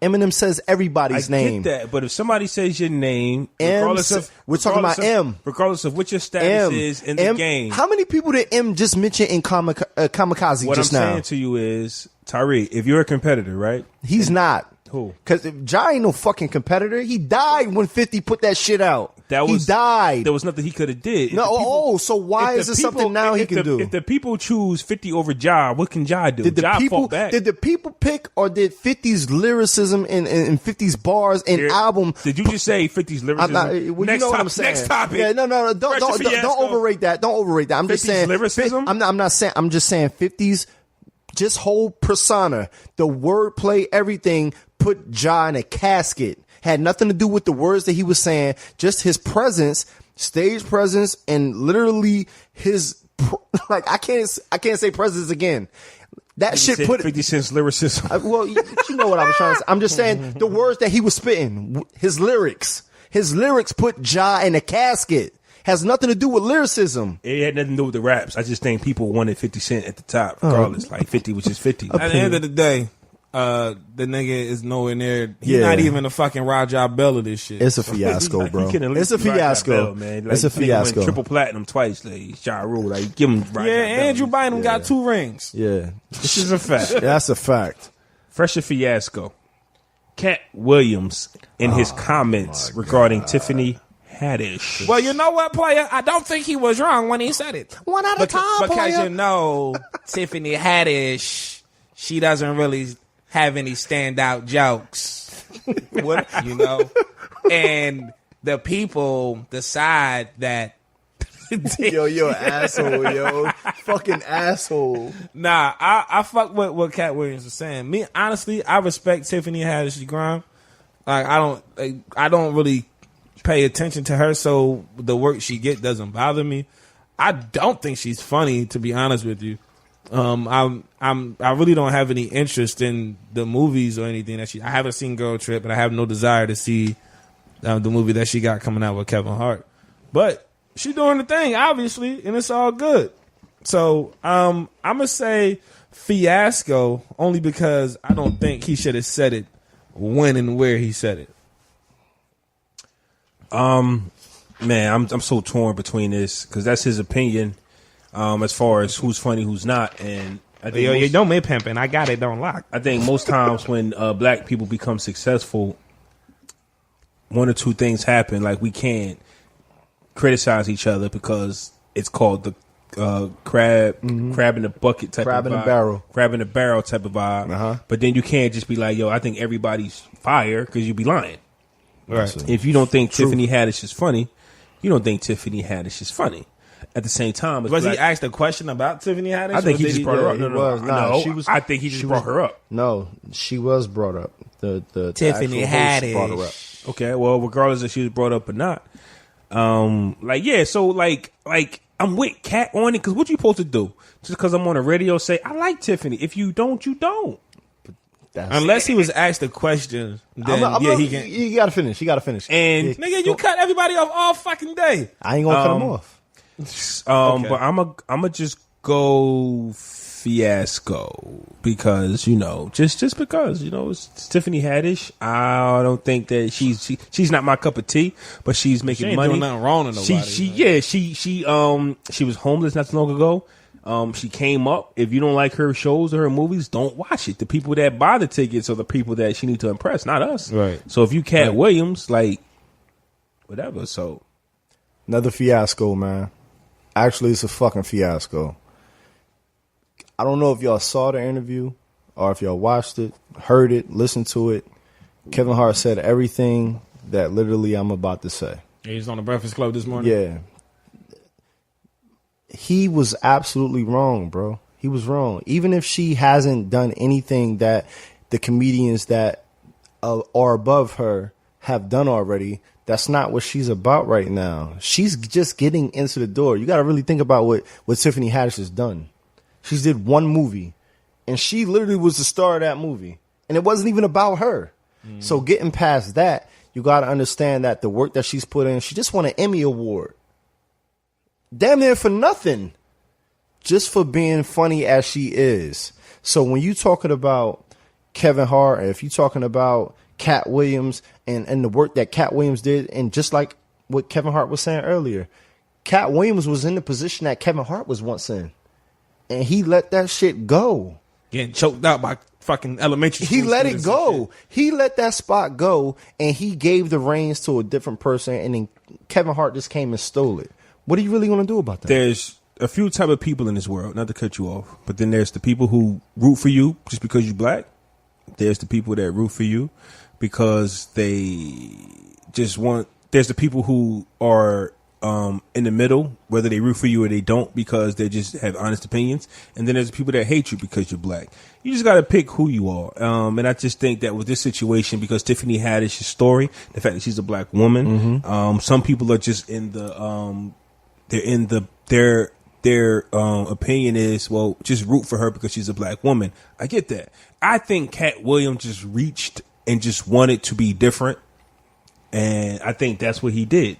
Eminem says everybody's name. I get that, but if somebody says your name, we're talking about M. Regardless of what your status is in the game. How many people did M just mention in Kamikaze what just I'm now? saying to you is, Tyree, if you're a competitor, right? He's not. Who? Because Ja ain't no fucking competitor. He died when 50 put that shit out. He died. There was nothing he could have did. So why is it something now he can do? If the people choose 50 over Ja, what can Ja do? Did the people pick, or did 50's lyricism and 50's bars and album? Did you just say 50's lyricism? You know what I'm saying. Next topic. Yeah, no. Don't overrate that. Don't overrate that. I'm just saying lyricism. I'm not saying. I'm just saying 50's just whole persona, the wordplay, everything. Put Ja in a casket. Had nothing to do with the words that he was saying. Just his presence stage presence, and literally his like I can't say presence again. That shit put 50 Cent's lyricism. Well, you know what I was trying to say. I'm just saying the words that he was spitting, his lyrics put Ja in a casket. Has nothing to do with lyricism. It had nothing to do with the raps. I just think people wanted 50 Cent at the top, regardless. Like 50 was just 50. At the end of the day, the nigga is nowhere near. He's not even a fucking Raja Bell of this shit. It's a fiasco, bro. It's a fiasco, man. Like, it's a fiasco. Triple platinum twice, like Ja Rule. Like give him. Raja Andrew Bynum got 2 rings. Yeah, this is a fact. That's a fact. Fresh fiasco. Cat Williams in his comments regarding Tiffany Haddish. Well, you know what, player? I don't think he was wrong when he said it. One out of time, because you know, Tiffany Haddish, she doesn't really have any standout jokes. What you know, and the people decide that. Yo, asshole, yo, fucking asshole. Nah, I fuck with what Cat Williams was saying. Me, honestly, I respect Tiffany Haddish's grind. Like, I don't really pay attention to her, so the work she get doesn't bother me. I don't think she's funny, to be honest with you. I really don't have any interest in the movies or anything that I haven't seen Girl Trip, and I have no desire to see the movie that she got coming out with Kevin Hart. But she doing the thing, obviously, and it's all good. So I'm gonna say fiasco only because I don't think he should have said it when and where he said it. Man, I'm so torn between this because that's his opinion. As far as who's funny, who's not, and I think you don't make pimping. I got it on lock. I think most times when black people become successful, one or two things happen. Like we can't criticize each other because it's called the crab in the bucket type crab of vibe. Crab in the barrel type of vibe. But then you can't just be like, yo, I think everybody's fire because you'd be lying. Right. If you don't think Tiffany Haddish is funny, you don't think Tiffany Haddish is funny. At the same time, was he asked a question about Tiffany Haddish? I think he just brought her up. No, I think he just brought her up. No, she was brought up. The Tiffany Haddish brought her up. Okay, well, regardless if she was brought up or not, I'm with Cat on it because what you supposed to do? Just because I'm on the radio, say I like Tiffany. If you don't, you don't. Unless he was asked a question, then he can. You gotta finish. You gotta finish. And nigga, you cut everybody off all fucking day. I ain't gonna cut him off. Okay. But I'm just go fiasco because just because it's Tiffany Haddish. I don't think that she's not my cup of tea, but she's making money. Doing nothing wrong to nobody. She was homeless not too long ago. She came up. If you don't like her shows or her movies, don't watch it. The people that buy the tickets are the people that she need to impress, not us. Right. So if you Cat Williams, like whatever. So another fiasco, man. Actually, it's a fucking fiasco. I don't know if y'all saw the interview or if y'all watched it, heard it, listened to it. Kevin Hart said everything that literally I'm about to say. He was on the Breakfast Club this morning. Yeah. He was absolutely wrong, bro. He was wrong. Even if she hasn't done anything that the comedians that are above her have done already, that's not what she's about right now. She's just getting into the door. You got to really think about what Tiffany Haddish has done. She did one movie, and she literally was the star of that movie, and it wasn't even about her. So getting past that, you got to understand that the work that she's put in, she just won an Emmy Award. Damn near for nothing. Just for being funny as she is. So when you talking about Kevin Hart, if you talking about Cat Williams and the work that Cat Williams did, and just like what Kevin Hart was saying earlier, Cat Williams was in the position that Kevin Hart was once in. And he let that shit go. Getting choked out by fucking elementary school. He let it go. He let that spot go, and he gave the reins to a different person, and then Kevin Hart just came and stole it. What are you really going to do about that? There's a few type of people in this world, not to cut you off, but then there's the people who root for you just because you're black. There's the people that root for you because they just want. There's the people who are in the middle, whether they root for you or they don't because they just have honest opinions. And then there's people that hate you because you're black. You just got to pick who you are. And I just think that with this situation, because Tiffany Haddish's story, the fact that she's a black woman, some people are just in the, their opinion is, well, just root for her because she's a black woman. I get that. I think Cat Williams just reached and just wanted to be different. And I think that's what he did.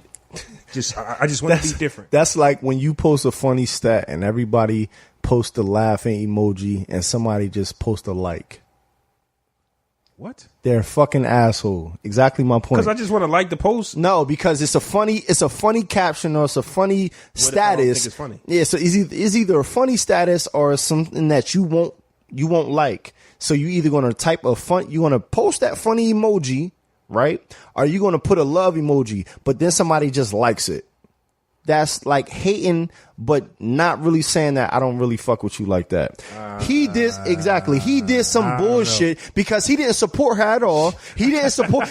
I just want to be different. That's like when you post a funny stat and everybody posts a laughing emoji and somebody just posts a like. What? They're a fucking asshole. Exactly my point. Because I just want to like the post. No, because it's a funny caption or it's a funny status. If I don't think it's funny? Yeah, so it's either a funny status or something that you won't like. So you either gonna you're gonna post that funny emoji, right? Or you gonna put a love emoji, but then somebody just likes it. That's like hating, but not really saying that I don't really fuck with you like that. He did some bullshit because he didn't support her at all. He didn't support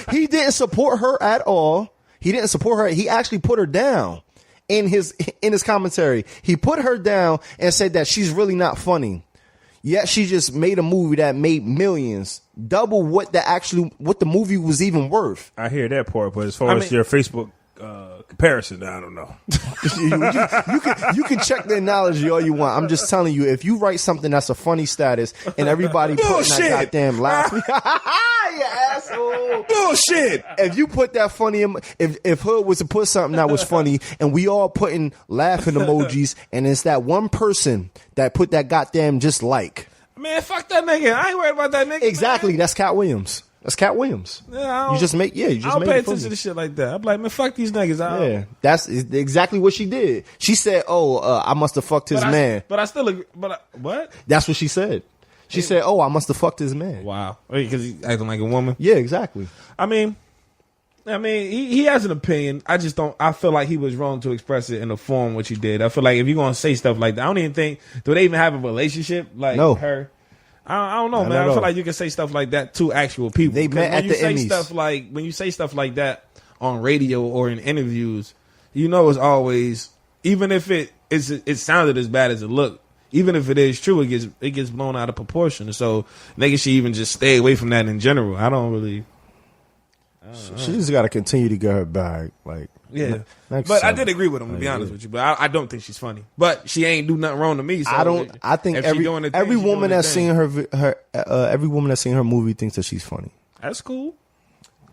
her at all. He didn't support her. He actually put her down in his commentary. He put her down and said that she's really not funny. Yet she just made a movie that made millions, double what the movie was even worth. I hear that part, but as far as your Facebook comparison, I don't know. you can check the analogy all you want. I'm just telling you, if you write something that's a funny status and everybody putting that goddamn laugh, you asshole. Bullshit. If you put that funny, if Hood was to put something that was funny and we all putting laughing emojis, and it's that one person that put that goddamn just like. Man, fuck that nigga. I ain't worried about that nigga. Exactly. Man. That's Cat Williams. That's Cat Williams. Yeah, I don't pay attention to shit like that. I'm like, man, fuck these niggas. Yeah, that's exactly what she did. She said, I must have fucked his man. But I still agree. What? That's what she said. She said, I must have fucked his man. Wow. Because he's acting like a woman? Yeah, exactly. I mean, he has an opinion. I just don't. I feel like he was wrong to express it in the form which he did. I feel like if you're gonna say stuff like that, I don't even think. Do they even have a relationship like her? I don't know, man. I feel like you can say stuff like that to actual people. They met at the Emmys. When you say stuff like that on radio or in interviews, you know it's always, even if it sounded as bad as it looked, even if it is true, it gets blown out of proportion. So niggas should even just stay away from that in general. I don't really. She just got to continue to get her bag. Like, yeah. But I did agree with him, to be honest with you. But I don't think she's funny. But she ain't do nothing wrong to me. So I think every woman that's seen every woman that's seen her movie thinks that she's funny. That's cool.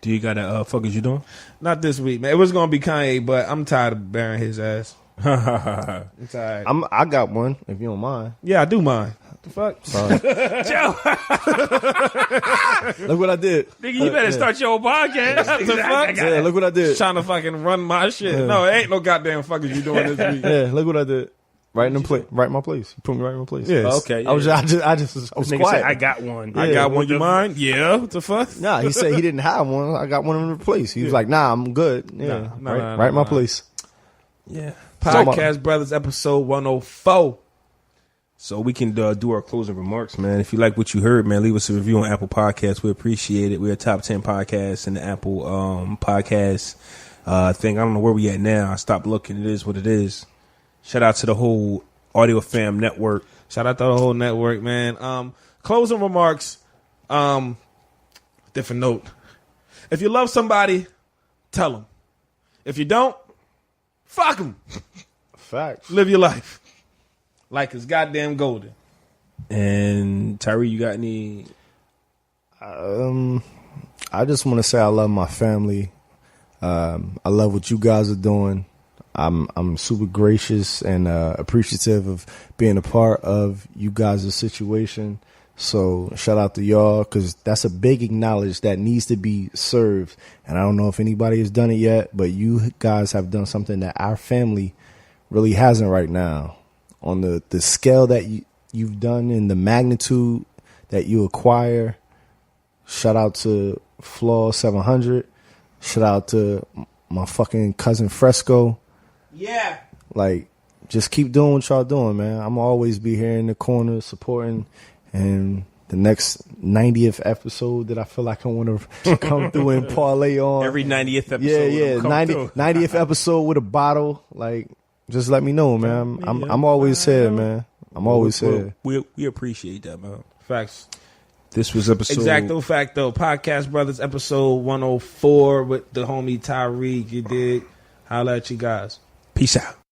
Do you got a fuck is you doing? Not this week, man. It was gonna be Kanye, but I'm tired of bearing his ass. I'm tired. I got one, if you don't mind. Yeah, I do mind. The fuck? Joe. Look what I did. Nigga, you better start your own podcast. The fuck? Yeah, look what I did. Trying to fucking run my shit. Yeah. No, it ain't no goddamn fuck is you doing this week. Yeah, look what I did. Right in my place. You put me right in my place. Yes. Okay. Yeah. I was quiet. Said, I got one. Yeah. I got one. You mind? Yeah. What the fuck? Nah, he said he didn't have one. I got one in the place. He was like, nah, I'm good. Yeah. Right in my place. Yeah. Podcast Brothers, episode 104. So we can do our closing remarks, man. If you like what you heard, man, leave us a review on Apple Podcasts. We appreciate it. We're a top 10 podcast in the Apple podcast thing. I don't know where we at now. I stopped looking. It is what it is. Shout out to the whole Audio Fam network. Shout out to the whole network, man. Closing remarks. Different note. If you love somebody, tell them. If you don't, fuck them. Facts. Live your life like it's goddamn golden. And Tyree, you got any? I just want to say I love my family. I love what you guys are doing. I'm super gracious and appreciative of being a part of you guys' situation. So shout out to y'all, because that's a big acknowledge that needs to be served. And I don't know if anybody has done it yet, but you guys have done something that our family really hasn't right now. On the scale that you've done and the magnitude that you acquire. Shout out to Flaw700. Shout out to my fucking cousin Fresco. Yeah. Like, just keep doing what y'all doing, man. I'm always be here in the corner supporting, and the next 90th episode that I feel like I want to come through and parlay on. Every 90th episode. Yeah, 90th episode with a bottle. Like, just let me know, man. I'm always here, man. I'm always here. We appreciate that, man. Facts. This was episode Exacto Facto Podcast Brothers episode 104 with the homie Tyree. You dig? Holla at you guys. Peace out.